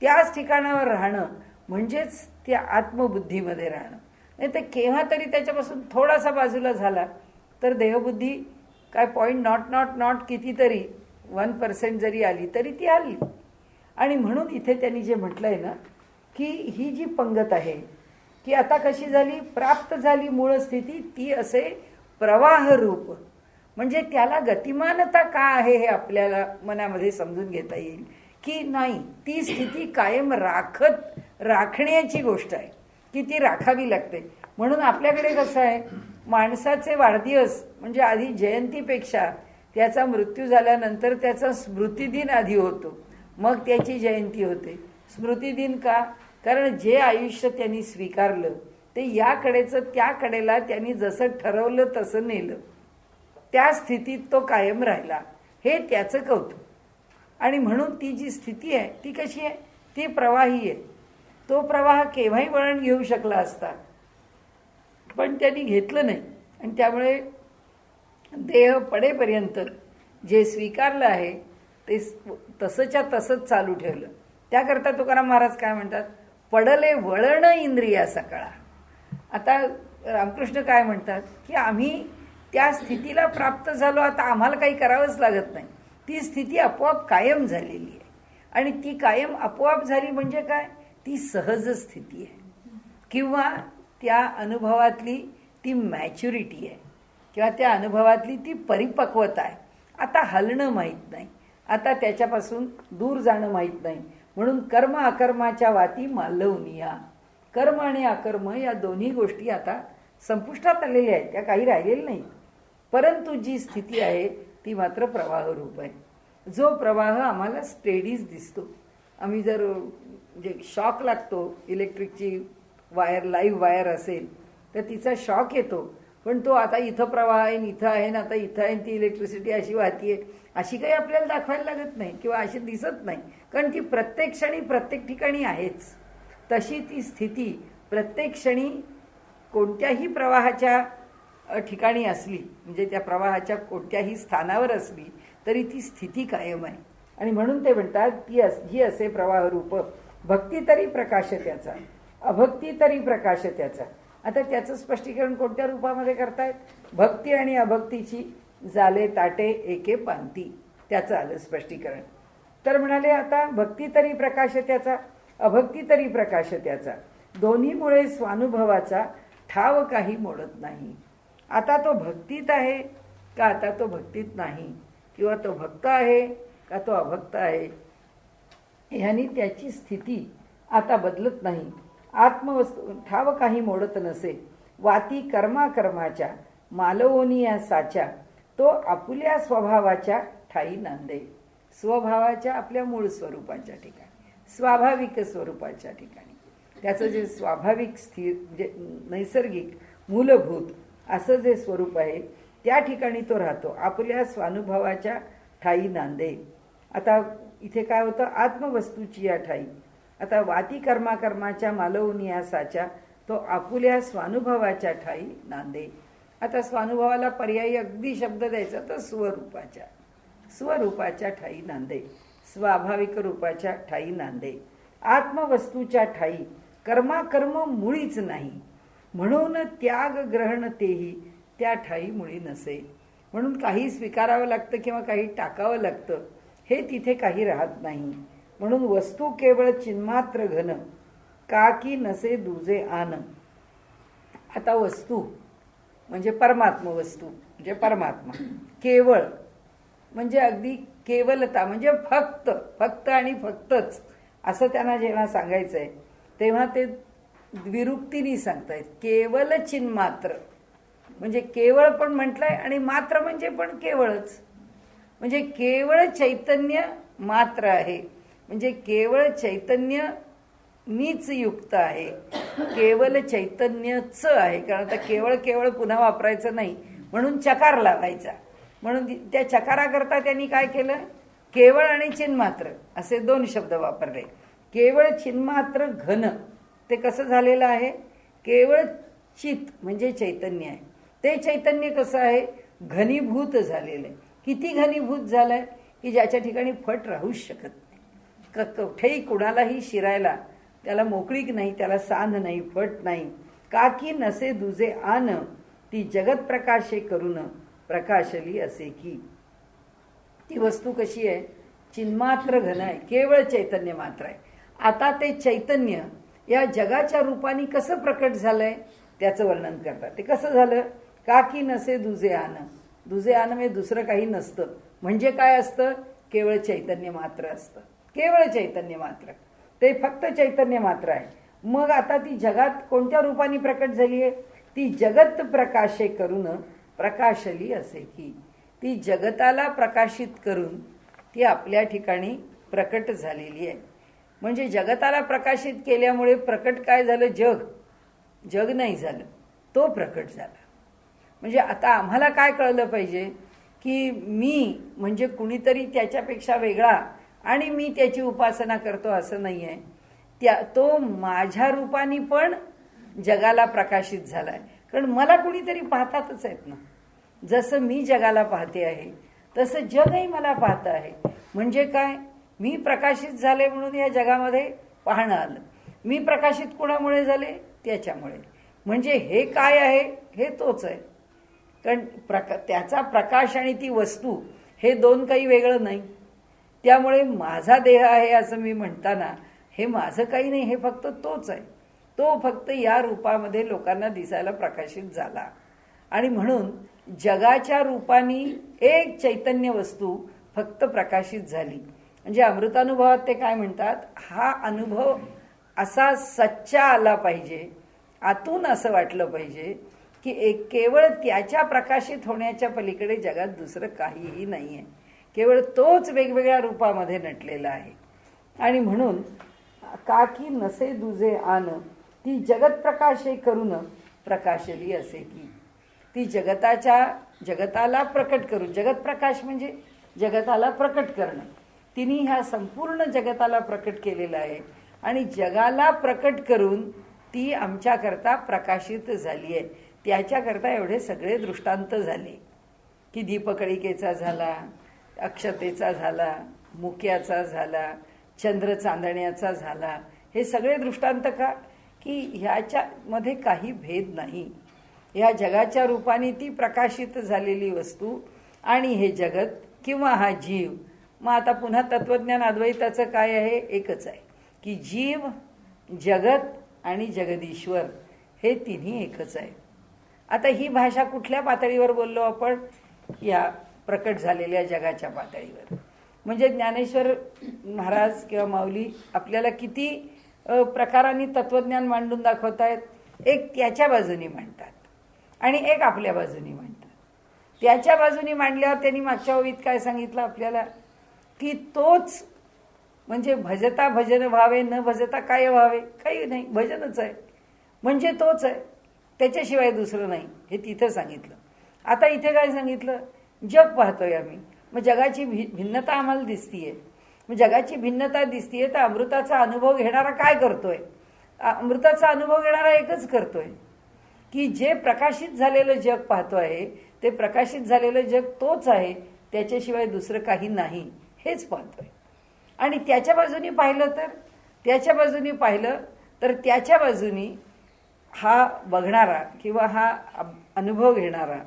त्याच ठिकाणावर राहणं म्हणजेच त्या आत्मबुद्धीमध्ये राहणं. नाही तर केव्हा तरी त्याच्यापासून थोडासा बाजूला झाला तर देहबुद्धी काय .नॉट कितीतरी 1% जरी आली तरी ती आली. आणि म्हणून इथे त्यांनी जे म्हटलंय ना की ही जी पंगत आहे की आता कशी झाली, प्राप्त झाली मूळ स्थिती ती असे प्रवाह रूप. म्हणजे त्याला गतिमानता का आहे हे आपल्याला मनामध्ये समजून घेता येईल की नाही, ती स्थिती कायम राखण्याची गोष्ट आहे की ती राखावी लागते. म्हणून आपल्याकडे कसं आहे, माणसाचे वाढदिवस म्हणजे आधी जयंतीपेक्षा त्याचा मृत्यू झाल्यानंतर त्याचा स्मृतिदिन आधी होतो, मग त्याची जयंती होते. स्मृतिदिन का? कारण जे आयुष्य त्यांनी स्वीकारलं ते याकडेचं त्या कडेला त्यांनी जसं ठरवलं तसं नेलं, त्या स्थितीत तो कायम राहिला, हे त्याचं कौतुक. आणि म्हणून ती जी स्थिती आहे ती कशी आहे, ती प्रवाही आहे. तो प्रवाह केव्हाही वळण घेऊ शकला असता पण त्यांनी घेतलं नाही. आणि त्यामुळे देह पडेपर्यंत जे स्वीकारलं आहे ते तसंच्या तसंच चालू ठेवलं. त्याकरता तुकाराम महाराज काय म्हणतात, पडले वळण इंद्रिया सकाळा. आता रामकृष्ण काय म्हणतात की आम्ही त्या स्थितीला प्राप्त झालो, आता आम्हाला काही करावंच लागत नाही. ती स्थिती आपोआप कायम झालेली आहे. आणि ती कायम आपोआप झाली म्हणजे काय, ती सहज स्थिती आहे किंवा त्या अनुभवातली ती मॅच्युरिटी आहे किंवा त्या अनुभवातली ती परिपक्वता आहे. आता हलणं माहीत नाही, आता त्याच्यापासून दूर जाणं माहीत नाही. म्हणून कर्म अकर्माच्या वाती मालवनिया. कर्म आणि अकर्म या दोन्ही गोष्टी आता संपुष्टात आलेल्या आहेत, त्या काही राहिलेल्या नाही. परंतु जी स्थिती आहे ती मात्र प्रवाह रूप आहे. जो प्रवाह आम्हाला स्टेडीज दिसतो. आम्ही जर म्हणजे शॉक लागतो, इलेक्ट्रिकची वायर लाईव्ह वायर असेल तर तिचा शॉक येतो, पण तो आता इथं प्रवाह आहे, इथं आहे ना, आता इथं आहे, ती इलेक्ट्रिसिटी अशी वाहतीये अशी काही आपल्याला दाखवायला लागत नाही किंवा अशी दिसत नाही, कारण ती प्रत्येक क्षणी प्रत्येक ठिकाणी आहेच. तशी ती स्थिती प्रत्येक क्षणी कोणत्याही प्रवाहाच्या ठिकाणी असली, म्हणजे त्या प्रवाहाच्या कोणत्याही स्थानावर असली तरी ती स्थिती कायम आहे. आणि म्हणून ते म्हणतात ती ही असे प्रवाह रूप. भक्ती तरी प्रकाश त्याचा, अभक्ती तरी प्रकाश त्याचा. आता त्याचं स्पष्टीकरण कोणत्या रूपामध्ये करतायत, भक्ती आणि अभक्तीची झाले ताटे एके पांती, त्याचं आलं स्पष्टीकरण. तर म्हणाले आता भक्ती तरी प्रकाश त्याचा, अभक्ती तरी प्रकाश त्याचा, दोन्हीमुळे स्वानुभवाचा ठाव काही मोडत नाही. आता तो भक्तीत आहे का आता तो भक्तीत नाही, किंवा तो भक्त आहे का तो अभक्त आहे, ह्यानी त्याची स्थिती आता बदलत नाही. आत्मवस्तू ठाव काही मोडत नसे, वाती कर्माकर्माच्या मालवोनी या साच्या, तो आपुल्या स्वभावाच्या ठाई नांदे. स्वभावाच्या आपल्या मूळ स्वरूपाच्या ठिकाणी, स्वाभाविक स्वरूपाच्या ठिकाणी, त्याचं जे स्वाभाविक स्थिर म्हणजे नैसर्गिक मूलभूत असं जे स्वरूप आहे त्या ठिकाणी तो राहतो, आपल्या स्वानुभवाच्या ठाई नांदे. आता इथे काय होतं, आत्मवस्तूची या ठाई. आता वाती कर्माकर्माच्या मालवनिया साच्या, तो आपुल्या स्वानुभवाच्या ठाई नांदे. आता स्वानुभवाला पर्यायी अगदी शब्द द्यायचा तर स्वरूपाच्या ठाई नांदे, स्वाभाविक रूपाच्या ठाई नांदे. आत्मवस्तूच्या ठाई कर्माकर्म मुळीच नाही, म्हणून त्याग ग्रहण तेही त्या ठाई मुळी नसे. म्हणून काही स्वीकारावं लागतं किंवा काही टाकावं लागतं, हे तिथे काही राहत नाही. म्हणून वस्तू केवळ चिन्मात्र घन, का की नसे दुजे आन. आता वस्तू म्हणजे परमात्मा, वस्तू म्हणजे परमात्मा, केवळ म्हणजे अगदी केवलता म्हणजे फक्त आणि फक्तच असं त्यांना जेव्हा सांगायचंय तेव्हा ते द्विरुक्तीने सांगतायत. केवल चिन्मात्र म्हणजे केवळ पण म्हटलंय आणि मात्र म्हणजे पण केवळच, म्हणजे केवळ चैतन्य मात्र आहे, म्हणजे केवळ चैतन्य नीच युक्त आहे, केवल चैतन्यच आहे. कारण आता केवळ पुन्हा वापरायचं नाही म्हणून चकार लावायचा. म्हणून त्या चकाराकरता त्यांनी काय केलं, केवळ आणि चिन्मात्र असे दोन शब्द वापरले. केवळ चिन्मात्र घन ते कसं झालेलं आहे, केवळ चित म्हणजे चैतन्य आहे, ते चैतन्य कसं आहे, घनीभूत झालेलं आहे किती घनीभूत झालंय की ज्याच्या ठिकाणी फट राहूच शकत नाही. कुठेही कुणालाही शिरायला त्याला मोकळीक नाही, त्याला सांध नाही, फट नाही. का की नसे दुजे आन ती जगत प्रकाशे करून प्रकाशली असे की. ती वस्तू कशी आहे? चिन्मात्र घन आहे, केवळ चैतन्य मात्र आहे. आता ते चैतन्य या जगाच्या रूपाने कसं प्रकट झालंय त्याचं वर्णन करतात. ते कसं झालं? का की नसे दुजे आन. दुजे आन म्हणजे दुसरं काही नसतं. म्हणजे काय असतं? केवळ चैतन्य मात्र असतं. केवळ चैतन्य मात्र, ते फक्त चैतन्य मात्र आहे. मग आता ती जगात कोणत्या रूपाने प्रकट झाली आहे? ती जगत प्रकाशे करून प्रकाशली असे की. ती जगताला प्रकाशित करून ती आपल्या ठिकाणी प्रकट झालेली आहे. म्हणजे जगताला प्रकाशित केल्यामुळे प्रकट काय झालं? जग. जग नाही झालं, तो प्रकट झाला. म्हणजे आता आम्हाला काय कळलं पाहिजे की मी म्हणजे कुणीतरी त्याच्यापेक्षा वेगळा आणि मी त्याची उपासना करतो असं नाही आहे. तो माझ्या रूपाने पण जगाला प्रकाशित झालाय. कारण मला कुणीतरी पाहतातच आहेत ना. जसं मी जगाला पाहते आहे तसं जगही मला पाहतं आहे. म्हणजे काय? मी प्रकाशित झाले म्हणून या जगामध्ये पाहणं आलं. मी प्रकाशित कोणामुळे झाले? त्याच्यामुळे. म्हणजे हे काय आहे? हे तोच आहे. कारण त्याचा प्रकाश आणि ती वस्तू हे दोन काही वेगळं नाही. त्यामुळे माझा देह आहे असं मी म्हणताना हे माझं काही नाही, हे फक्त तोच आहे. तो फक्त या रूपामध्ये लोकांना दिसायला प्रकाशित झाला. आणि म्हणून जगाच्या रूपाने एक चैतन्य वस्तू फक्त प्रकाशित झाली. म्हणजे अमृतानुभवात ते काय म्हणतात? हा अनुभव असा सच्चा आला पाहिजे, आतून असं वाटलं पाहिजे की एक केवळ त्याच्या प्रकाशित होण्याच्या पलीकडे जगात दुसरं काहीही नाही आहे. केवळ तोच वेगवेगळ्या रूपामध्ये नटलेला आहे. आणि म्हणून का की नसे दुजे आन ती जगत प्रकाशे करून प्रकाशली असे की. ती जगताला प्रकट करून, जगत प्रकाश म्हणजे जगताला प्रकट करणं. तिने ह्या संपूर्ण जगताला प्रकट केलेलं आहे आणि जगाला प्रकट करून ती आमच्याकरता प्रकाशित झाली आहे. त्याच्याकरता एवढे सगळे दृष्टांत झाले की दीपकळिकेचा झाला, अक्षतेचा झाला, मुक्याचा झाला, चंद्र चांदण्याचा झाला. हे सगळे दृष्टांत का? की ह्याच्यामध्ये काही भेद नाही. ह्या जगाच्या रूपाने ती प्रकाशित झालेली वस्तू आणि हे जगत किंवा हा जीव. मग आता पुन्हा तत्वज्ञान अद्वैताचं काय आहे? एकच आहे की जीव, जगत आणि जगदीश्वर हे तिन्ही एकच आहे. आता ही भाषा कुठल्या पातळीवर बोललो आपण? या प्रकट झालेल्या जगाच्या पातळीवर. म्हणजे ज्ञानेश्वर महाराज किंवा माऊली आपल्याला किती प्रकारांनी तत्वज्ञान मांडून दाखवत आहेत. एक त्याच्या बाजूनी मांडतात आणि एक आपल्या बाजूनी मांडतात. त्याच्या बाजूनी मांडल्यावर त्यांनी मागच्या ओळीत काय सांगितलं आपल्याला? की तोच म्हणजे भजता भजन व्हावे, न भजता काय व्हावे? काही नाही, भजनच आहे. म्हणजे तोच आहे, त्याच्याशिवाय दुसरं नाही, हे तिथं सांगितलं. आता इथे काय सांगितलं? जग पाहतोय आम्ही, मग जगाची भिन्नता आम्हाला दिसतीये. मग जगाची भिन्नता दिसतीये तर अमृताचा अनुभव घेणारा काय करतोय? अमृताचा अनुभव घेणारा एकच करतोय की जे प्रकाशित झालेलं जग पाहतो आहे ते प्रकाशित झालेलं जग तोच आहे, त्याच्याशिवाय दुसरं काही नाही, हेच पाहतोय. आणि त्याच्या बाजूनी पाहिलं तर त्याच्या बाजूनी हा बघणारा किंवा हा अनुभव घेणारा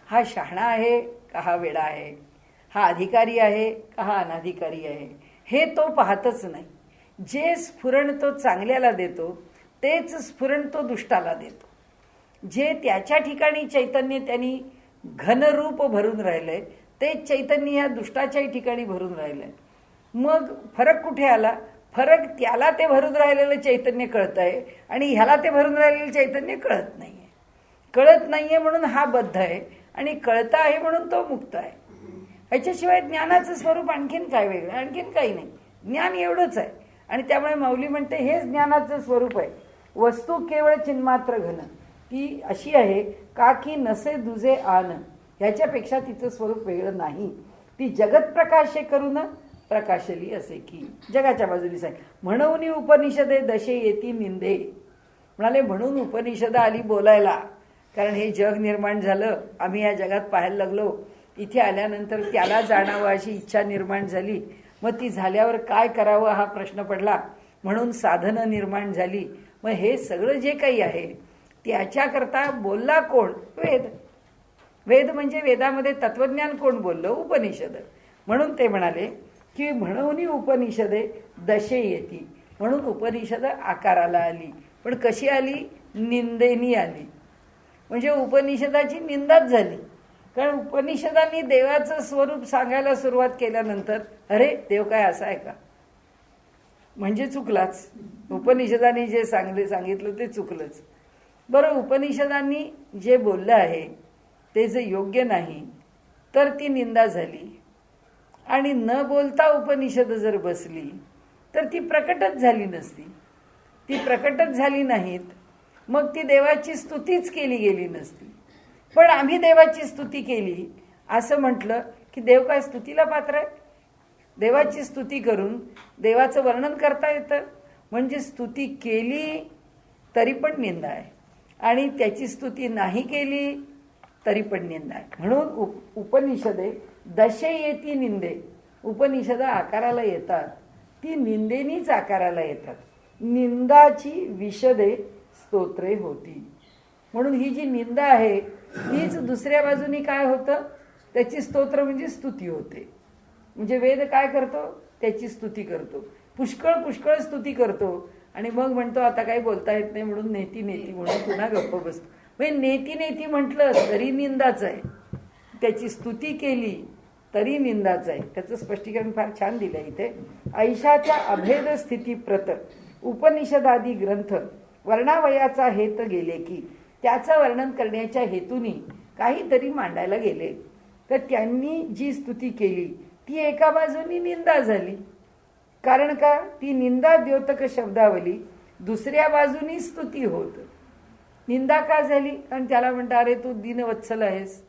हा शहाणा आहे का हा वेडा आहे? हा अधिकारी आहे का हा अनाधिकारी आहे? हे तो पाहतच नाही. जे स्फुरण तो चांगल्याला देतो तेच स्फुरण तो दुष्टाला देतो. जे त्याच्या ठिकाणी चैतन्य त्यांनी घनरूप भरून राहिलंय तेच चैतन्य या दुष्टाच्याही ठिकाणी भरून राहिलंय. मग फरक कुठे आला? फरक त्याला ते भरून राहिलेलं चैतन्य कळतंय आणि ह्याला ते भरून राहिलेलं चैतन्य कळत नाहीये. कळत नाहीये म्हणून हा बद्ध आहे आणि कळता आहे म्हणून तो मुक्त आहे. ह्याच्याशिवाय ज्ञानाचं स्वरूप आणखीन काय वेगळं? आणखीन काही नाही, ज्ञान एवढंच आहे. आणि त्यामुळे माऊली म्हणते हेच ज्ञानाचं स्वरूप आहे. वस्तू केवळ चिन्मात्र घन ती अशी आहे का की नसे दुजे आन, ह्याच्यापेक्षा तिचं स्वरूप वेगळं नाही. ती जगत प्रकाशे करून प्रकाशली असे की. जगाच्या बाजूनीच आहे. म्हणून उपनिषदे दशे येती निंदे. म्हणाले म्हणून उपनिषद आली बोलायला, कारण हे जग निर्माण झालं, आम्ही या जगात पाहायला लागलो इथे आल्यानंतर त्याला जाणावं अशी इच्छा निर्माण झाली. मग ती झाल्यावर काय करावं हा प्रश्न पडला, म्हणून साधनं निर्माण झाली. मग हे सगळं जे काही आहे त्याच्याकरता बोलला कोण? वेद. वेद म्हणजे वेदामध्ये तत्वज्ञान कोण बोललं? उपनिषद. म्हणून ते म्हणाले की म्हणून उपनिषदे दशे येती. म्हणून उपनिषद आकाराला आली. पण कशी आली? निंदेनी आली. म्हणजे उपनिषदाची निंदाच झाली. कारण उपनिषदांनी देवाचं स्वरूप सांगायला सुरुवात केल्यानंतर अरे देव काय असा आहे का, म्हणजे चुकलाच. उपनिषदांनी जे सांगितलं ते चुकलंच. बरं, उपनिषदांनी जे बोललं आहे ते जे योग्य नाही तर ती निंदा झाली. आणि न बोलता उपनिषद जर बसली तर ती प्रकटच झाली नसती. ती प्रकटच झाली नाहीत, मग ती देवाची स्तुतीच केली गेली नसती. पण आम्ही देवाची स्तुती केली असं म्हटलं की देव काय स्तुतीला पात्र आहे? देवाची स्तुती करून देवाचं वर्णन करता येतं. म्हणजे स्तुती केली तरी पण निंदा आहे, आणि त्याची स्तुती नाही केली तरी पण निंदा आहे. म्हणून उपनिषदे दशे येती निंदे. उपनिषद आकाराला येतात ती निंदेनीच आकाराला येतात. निंदाची विशदे स्तोत्रे होती. म्हणून ही जी निंदा आहे हीच दुसऱ्या बाजूनी काय होतं? त्याची स्तोत्र म्हणजे स्तुती होते. म्हणजे वेद काय करतो? त्याची स्तुती करतो. पुष्कळ पुष्कळ स्तुती करतो आणि मग म्हणतो आता काही बोलता येत नाही म्हणून नेती नेती म्हणून पुन्हा गप्प बसतो. म्हणजे नेती नेती म्हटलं तरी निंदाच आहे, त्याची स्तुती केली तरी निंदाच आहे. त्याचं स्पष्टीकरण फार छान दिलं इथे. ऐशाच्या अभेद स्थिती प्रत उपनिषदादी ग्रंथ वर्णावयाचा हेत गेले की त्याचं वर्णन करण्याच्या हेतूनी काहीतरी मांडायला गेले. तर त्यांनी जी स्तुती केली ती एका बाजूनी निंदा झाली. कारण का? ती निंदा द्योतक शब्दावली दुसऱ्या बाजूनी स्तुती होत. निंदा का झाली? कारण त्याला म्हणता अरे तू दीनवत्सल आहेस,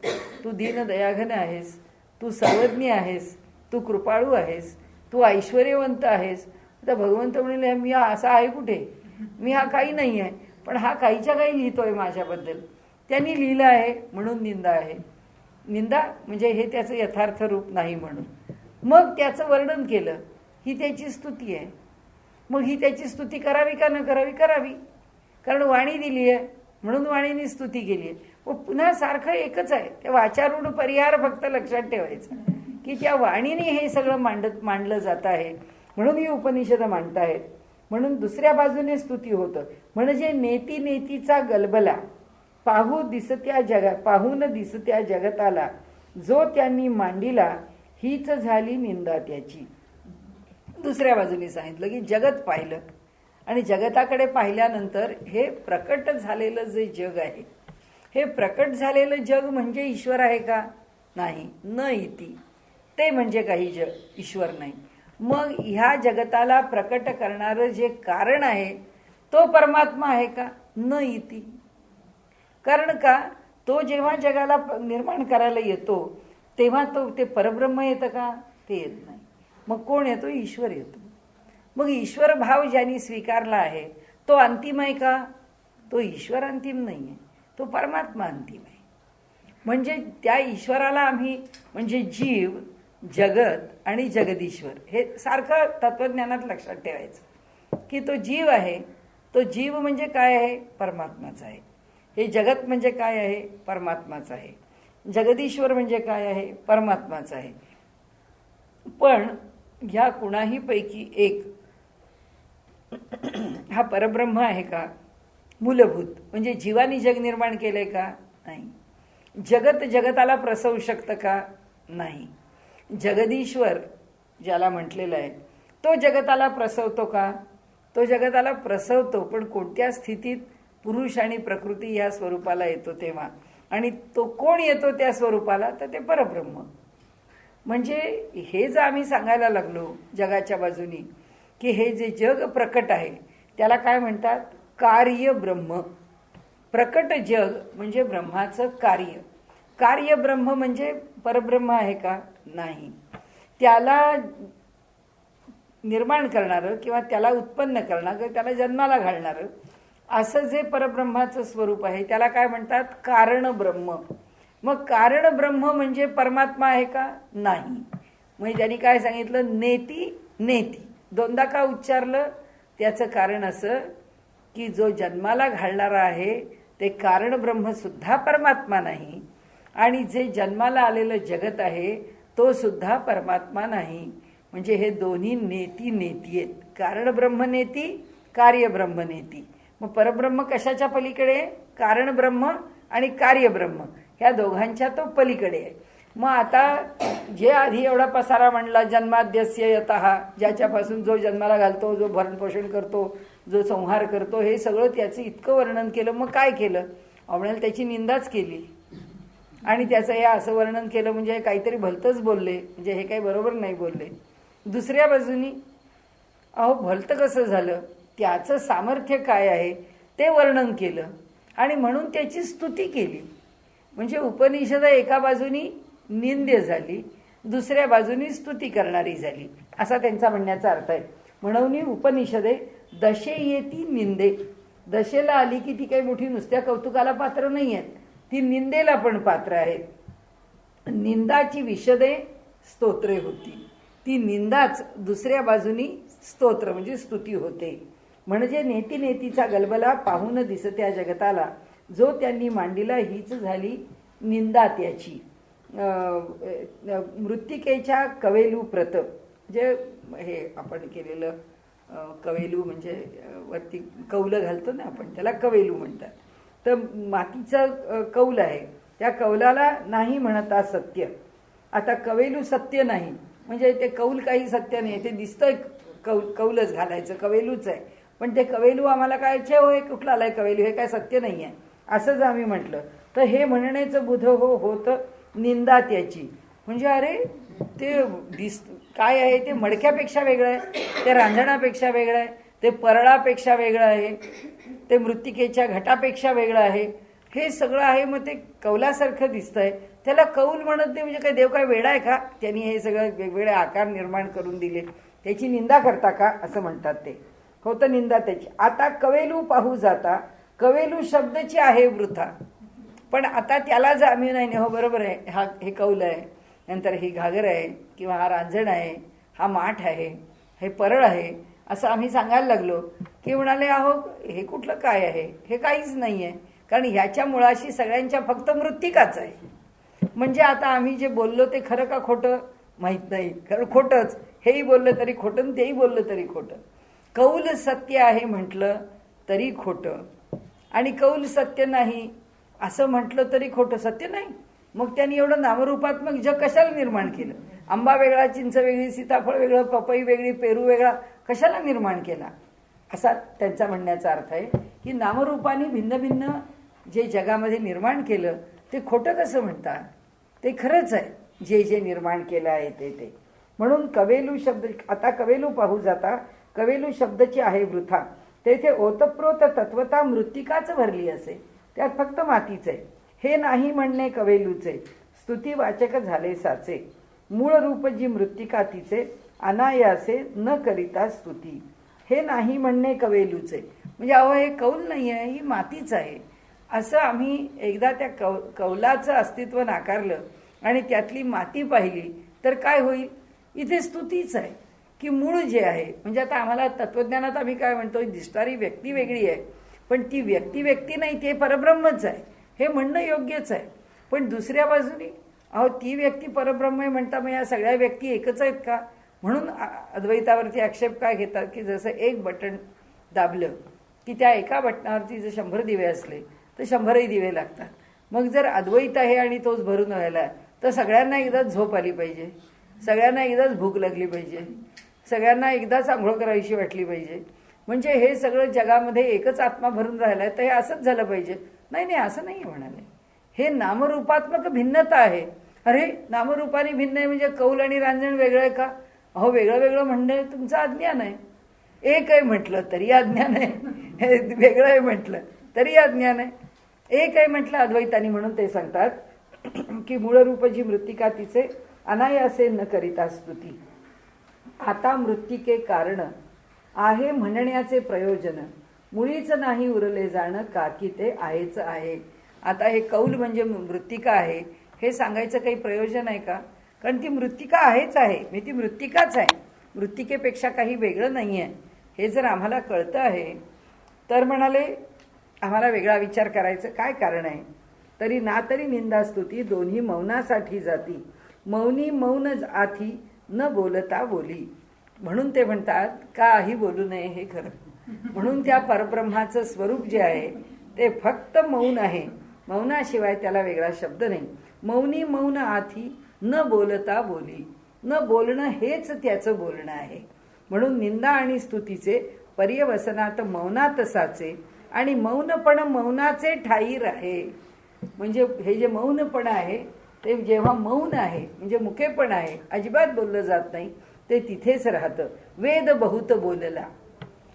तू दीनदयाघन आहेस, तू सर्वज्ञ आहेस, तू कृपाळू आहेस, तू ऐश्वर्यवंत आहेस. आता भगवंत म्हणले मी असा आहे कुठे? मी हा काही नाही आहे, पण हा काहीच्या काही लिहितोय माझ्याबद्दल. त्यांनी लिहिलं आहे म्हणून निंदा आहे. निंदा म्हणजे हे त्याचं यथार्थ रूप नाही म्हणून. मग त्याचं वर्णन केलं, ही त्याची स्तुती आहे. मग ही त्याची स्तुती करावी का न करावी? करावी. कारण वाणी दिली आहे म्हणून वाणीने स्तुती केली आहे. व पुन्हा सारखं एकच आहे, त्या वाचारूढ परिहार फक्त लक्षात ठेवायचं की त्या वाणीने हे सगळं मांडलं जात आहे म्हणून ही उपनिषद मांडतायत. म्हणून दुसऱ्या बाजूने स्तुती होतं. म्हणजे नेती नेतीचा गलबला पाहून दिसत्या जगताला जो त्यांनी मांडिला हीच झाली निंदा त्याची. दुसऱ्या बाजूने सांगितलं की जगत पाहिलं आणि जगताकडे पाहिल्यानंतर हे प्रकट झालेलं जे जग आहे, हे प्रकट झालेलं जग म्हणजे ईश्वर आहे का? नाही. न इति ते म्हणजे काही जग ईश्वर नाही. मग ह्या जगताला प्रकट करणारं जे कारण आहे तो परमात्मा आहे का? न इति. कारण का? तो जेव्हा जगाला निर्माण करायला येतो तेव्हा ते परब्रह्म येतं का? ते येत नाही. मग कोण येतो? ईश्वर येतो. मग ईश्वर भाव ज्यांनी स्वीकारला आहे तो अंतिम आहे का? तो ईश्वर अंतिम नाही आहे, तो परमात्मा अंतिम आहे. म्हणजे त्या ईश्वराला आम्ही म्हणजे जीव, जगत आणि जगदीश्वर हे सारखं तत्वज्ञानात लक्षात ठेवायचं की तो जीव आहे. तो जीव म्हणजे काय आहे? परमात्माचा आहे. हे जगत म्हणजे काय आहे? परमात्माचं आहे. जगदीश्वर म्हणजे काय आहे? परमात्माचं आहे. पण ह्या कुणाही पैकी एक हा परब्रह्म आहे का? मूलभूत म्हणजे जीवानी जग निर्माण केलंय का? नाही. जगत जगताला प्रसवू शकतं का? नाही. जगदीश्वर ज्याला म्हटलेलं आहे तो जगताला प्रसवतो का? तो जगताला प्रसवतो, पण कोणत्या स्थितीत? पुरुष आणि प्रकृती या स्वरूपाला येतो तेव्हा. आणि तो कोण येतो त्या स्वरूपाला? तर ते परब्रह्म. म्हणजे हे जर आम्ही सांगायला लागलो जगाच्या बाजूनी की हे जे जग प्रकट आहे त्याला काय म्हणतात? कार्य ब्रह्म. प्रकट जग म्हणजे ब्रह्माचं कार्य. कार्य ब्रह्म म्हणजे परब्रह्म आहे का? नाही. त्याला निर्माण करणारं किंवा त्याला उत्पन्न करणारं किंवा त्याला जन्माला घालणारं असं जे परब्रह्माचं स्वरूप आहे त्याला काय म्हणतात? कारण ब्रह्म. मग कारण ब्रह्म म्हणजे परमात्मा आहे का? नाही. म्हणजे त्यांनी काय सांगितलं? नेती नेती दोनदा का उच्चारलं? त्याचं कारण असं की जो जन्माला घालणारा आहे ते कारण ब्रह्म सुद्धा परमात्मा नाही, आणि जे जन्माला आलेलं जगत आहे तो सुद्धा परमात्मा नाही. म्हणजे हे दोन्ही नेती नेती आहेत. कारण ब्रह्म नेती, कार्य ब्रह्म नेती. मग परब्रह्म कशाच्या पलीकडे? कारण ब्रह्म आणि कार्य ब्रह्म ह्या दोघांच्या तो पलीकडे आहे. मग आता जे आधी एवढा पसारा म्हणला, जन्माद्यस्य यतः, ज्याच्यापासून जो जन्माला घालतो, जो भरणपोषण करतो, जो संहार करतो, हे सगळं त्याचं इतकं वर्णन केलं. मग काय केलं? म्हणाल त्याची निंदाच केली आणि त्याचं हे असं वर्णन केलं म्हणजे काहीतरी भलतंच बोलले, म्हणजे हे काही बरोबर नाही बोलले. दुसऱ्या बाजूनी अहो भलतं कसं झालं, त्याचं सामर्थ्य काय आहे ते वर्णन केलं आणि म्हणून त्याची स्तुती केली. म्हणजे उपनिषद एका बाजूनी निंद्य झाली, दुसऱ्या बाजूनी स्तुती करणारी झाली, असा त्यांचा म्हणण्याचा अर्थ आहे. म्हणून उपनिषदे दशे येती निंदे. दशेला आली की ती काही मोठी नुसत्या कौतुकाला पात्र नाही आहेत, ती निंदेला पण पात्र आहेत. निंदाची विशदे स्तोत्रे होती, ती निंदाच दुसऱ्या बाजूनी स्तोत्र म्हणजे स्तुती होते. म्हणजे नेती नेतीचा गलबला पाहून दिसत्या जगताला जो त्यांनी मांडीला हीच झाली निंदा त्याची. मृत्तिकेच्या कवेलू प्रत, जे हे आपण केलेलं कवेलू म्हणजे वरती कौलं घालतो ना आपण, त्याला कवेलू म्हणतात. तर मातीचं कौल आहे, त्या कौलाला नाही म्हणता सत्य. आता कवेलू सत्य नाही म्हणजे ते कौल काही सत्य नाही, ते दिसतंय कौलच घालायचं, कवेलूच आहे, पण ते कवेलू आम्हाला काय छे होय कुठला आलाय कवेलू, हे काय सत्य नाही आहे असं जर आम्ही म्हटलं तर हे म्हणण्याचं बुध होतं निंदा त्याची. म्हणजे अरे ते काय आहे ते मडक्यापेक्षा वेगळं आहे, ते रांजणापेक्षा वेगळं आहे, ते परळापेक्षा वेगळं आहे, ते मृत्तिकेच्या घटापेक्षा वेगळं आहे, हे सगळं आहे. मग ते कौलासारखं दिसतंय, त्याला कौल म्हणत नाही. म्हणजे काय देव काय वेडा आहे का, त्यांनी हे सगळं वेगवेगळे आकार निर्माण करून दिले, त्याची निंदा करता का असं म्हणतात ते. होतं निंदा त्याची. आता कवेलू पाहू जाता, कवेलू शब्दाची आहे वृथा, पण आता त्याला जर आम्ही नाही हो बरोबर आहे, हा हे कौल आहे, नंतर ही घागर आहे, किंवा हा रांजण आहे, हा माठ आहे, हे परळ आहे, असं आम्ही सांगायला लागलो की म्हणाले अहो हे कुठलं काय आहे, हे काहीच नाही आहे, कारण ह्याच्या मुळाशी सगळ्यांच्या फक्त मृत्तिकाच आहे. म्हणजे आता आम्ही जे बोललो ते खरं का खोटं माहीत नाही, खरं खोटंच, हेही बोललं तरी खोटं, तेही बोललं तरी खोटं. कौल सत्य आहे म्हटलं तरी खोटं, आणि कौल सत्य नाही असं म्हटलं तरी खोटं. सत्य नाही, मग त्यांनी एवढं नामरूपात्मक जग कशाला निर्माण केलं? आंबा वेगळा, चिंच वेगळी, सीताफळ वेगळं, पपई वेगळी, पेरू वेगळा कशाला निर्माण केला, असा त्यांचा म्हणण्याचा अर्थ आहे. की नामरूपाने भिन्न भिन्न जे जगामध्ये निर्माण केलं ते खोटं कसं म्हणतात? ते खरंच आहे, जे जे निर्माण केलं आहे ते. म्हणून कवेलू शब्द, आता कवेलू पाहू जाता, कवेलू शब्दाची आहे वृथा, तेथे ओतप्रोत तत्वता मृत्तिकाच भरली असे, त्यात फक्त मातीच आहे. हे नाही म्हणणे कवेलूचे, स्तुती वाचक झाले साचे, मूळ रूप जी मृत्तिका तिचे, अनायासे न करिता स्तुती. हे नाही म्हणणे कवेलूचे म्हणजे अहो हे कौल नाही आहे, ही मातीच आहे, असं आम्ही एकदा त्या कौलाचं अस्तित्व नाकारलं आणि त्यातली माती पाहिली तर काय होईल? इथे स्तुतीच आहे की मूळ जे आहे. म्हणजे आता आम्हाला तत्वज्ञानात आम्ही काय म्हणतो, दिसणारी व्यक्ती वेगळी आहे, पण ती व्यक्ती नाही, ते परब्रह्मच आहे, हे म्हणणं योग्यच आहे. पण दुसऱ्या बाजूने अहो ती व्यक्ती परब्रह्म आहे म्हणता, मग या सगळ्या व्यक्ती एकच आहेत का? म्हणून अद्वैतावरती आक्षेप काय घेतात की जसं एक बटन दाबलं की त्या एका बटनावरती जर 100 दिवे असले तर 100ही दिवे लागतात. मग जर अद्वैत आहे आणि तोच भरून राहिला तर सगळ्यांना एकदाच झोप आली पाहिजे, सगळ्यांना एकदाच भूक लागली पाहिजे, सगळ्यांना एकदाच आंघोळ करावीशी वाटली पाहिजे. म्हणजे हे सगळं जगामध्ये एकच आत्मा भरून राहिला आहे तर हे असंच झालं पाहिजे. नाही, असं नाही म्हणाले. हे नामरूपात्मक भिन्नता आहे. अरे नामरूपाने भिन्न आहे म्हणजे कौल आणि रांजण वेगळं आहे का? अहो वेगळं वेगळं म्हणणं तुमचं अज्ञान आहे. एक आहे म्हटलं तरी अज्ञान आहे, हे वेगळं आहे म्हटलं तरी अज्ञान आहे. एक आहे म्हटलं अद्वैतानी, म्हणून ते सांगतात की मूळ रूप जी मृत्तिका तिचे, अनायासे न करिता स्तुती. आता मृत्तिके कारण आहे म्हणण्याचे प्रयोजन, मुळीच नाही उरले जाणं, काकी ते आहेच आहे. आता हे कौल म्हणजे मृत्तिका आहे हे सांगायचं काही प्रयोजन आहे का? कारण ती मृत्तिका आहेच आहे, म्हणजे ती मृत्तिकाच आहे, मृत्तिकेपेक्षा काही वेगळं नाही आहे. हे जर आम्हाला कळतं आहे तर म्हणाले आम्हाला वेगळा विचार करायचं काय कारण आहे? तरी ना तरी निंदास्तुती दोन्ही मौनासाठी जाती, मौनी मौन आथी न बोलता बोली. म्हणून ते म्हणतात काही बोलू नये हे खरं. म्हणून त्या परब्रह्माचं स्वरूप जे आहे ते फक्त मौन आहे, मौनाशिवाय त्याला वेगळा शब्द नाही. मौनी मौन आथी न बोलता बोली, न बोलणं हेच त्याचं बोलणं आहे. म्हणून निंदा आणि स्तुतीचे पर्यवसनात मौनात साचे, आणि मौनपण मौनाचे ठाईर आहे. म्हणजे हे जे मौनपण आहे ते जेव्हा मौन आहे म्हणजे मुकेपण आहे, अजिबात बोललं जात नाही, ते तिथेच राहतं. वेद बहुत बोलला.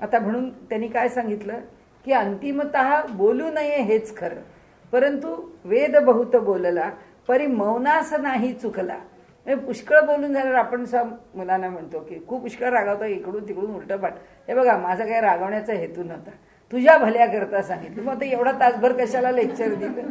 आता म्हणून त्यांनी काय सांगितलं की अंतिमतः बोलू नये हेच खरं, परंतु वेद बहुत बोलला परी मौनास नाही चुकला. पुष्कळ बोलून झाल्यावर आपण मुलांना म्हणतो की खूप पुष्कळ रागावतो, इकडून तिकडून उलटं पाठ. हे बघा माझा काही रागवण्याचा हेतू नव्हता, तुझ्या भल्या करता सांगितलं. मग ते एवढा तासभर कशाला लेक्चर दिलं?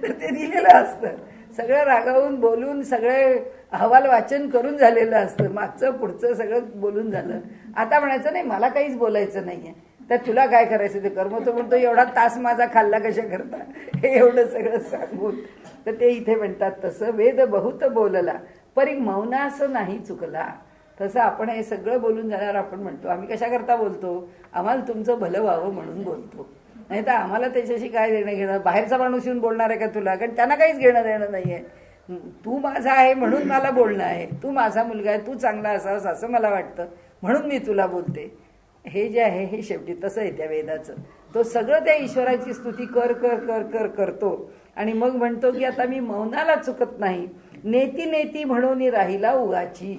तर ते दिलेलं असतं, सगळं रागावून बोलून सगळे अहवाल वाचन करून झालेलं असतं, मागचं पुढचं सगळं बोलून झालं. आता म्हणायचं नाही मला काहीच बोलायचं नाहीये, तर तुला काय करायचं ते कर. मग तो म्हणतो एवढा तास माझा खाल्ला कशा करता, हे एवढं सगळं सांगून. तर ते इथे म्हणतात तसं वेद बहुत बोलला परी मौनास नाही चुकला. तसं आपण हे सगळं बोलून झाल्यावर आपण म्हणतो आम्ही कशा करता बोलतो, आम्हाला तुमचं भलं व्हावं म्हणून बोलतो, नाही तर आम्हाला त्याच्याशी काय देणं घेणं. बाहेरचा माणूस येऊन बोलणार आहे का तुला? कारण त्यांना काहीच घेणं देणं नाही आहे. तू माझा आहे म्हणून मला बोलणं आहे, तू माझा मुलगा आहे, तू चांगला असावंस असं मला वाटतं म्हणून मी तुला बोलते. हे जे आहे हे शेवटी तसं आहे त्या वेदाचं. तो सगळं त्या ईश्वराची स्तुती कर कर कर कर करतो आणि मग म्हणतो की आता मी मौनाला चुकत नाही, नेती नेती म्हणून राहिला उगाची.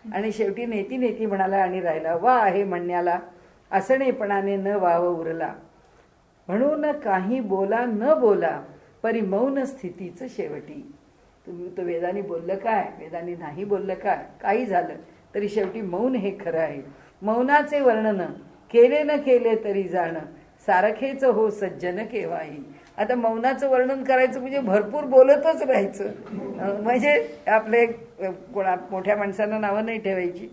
आणि शेवटी नेती नेती म्हणाला आणि राहिला. वा आहे म्हणण्याला असणेपणाने न वाव उरला, म्हणून काही बोला न बोला परी मौन स्थितीचं शेवटी. तुम्ही तो वेदाने बोललं काय, वेदाने नाही बोललं काय, काही झालं तरी शेवटी मौन हे खरं आहे. मौनाचे वर्णन केले न केले तरी जाणं, सारखेच हो सज्जन केव्हाही. आता मौनाचं वर्णन करायचं म्हणजे भरपूर बोलतच राहायचं. म्हणजे आपले कोणा मोठ्या माणसांना नावं नाही ठेवायची,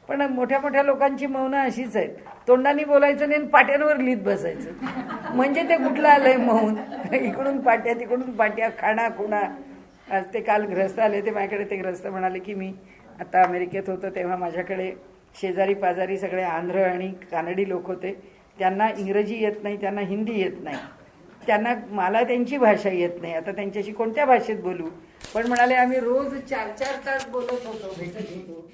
पण मोठ्या मोठ्या लोकांची मौनं अशीच आहेत. तोंडाने बोलायचं नाही, पाट्यांवर लिहित बसायचं. म्हणजे ते कुठलं आलंय मौन, इकडून पाट्या तिकडून पाट्या, खाणा खुणा. आज ते काल ग्रस्त आले ते माझ्याकडे. ते ग्रस्त म्हणाले की मी आता अमेरिकेत होतो तेव्हा माझ्याकडे शेजारी पाजारी सगळे आंध्र आणि कानडी लोक होते. त्यांना इंग्रजी येत नाही, त्यांना हिंदी येत नाही, त्यांना मला त्यांची भाषा येत नाही. आता त्यांच्याशी कोणत्या भाषेत बोलू? पण म्हणाले आम्ही रोज 4-4 तास बोलत होतो, भेटत होतो.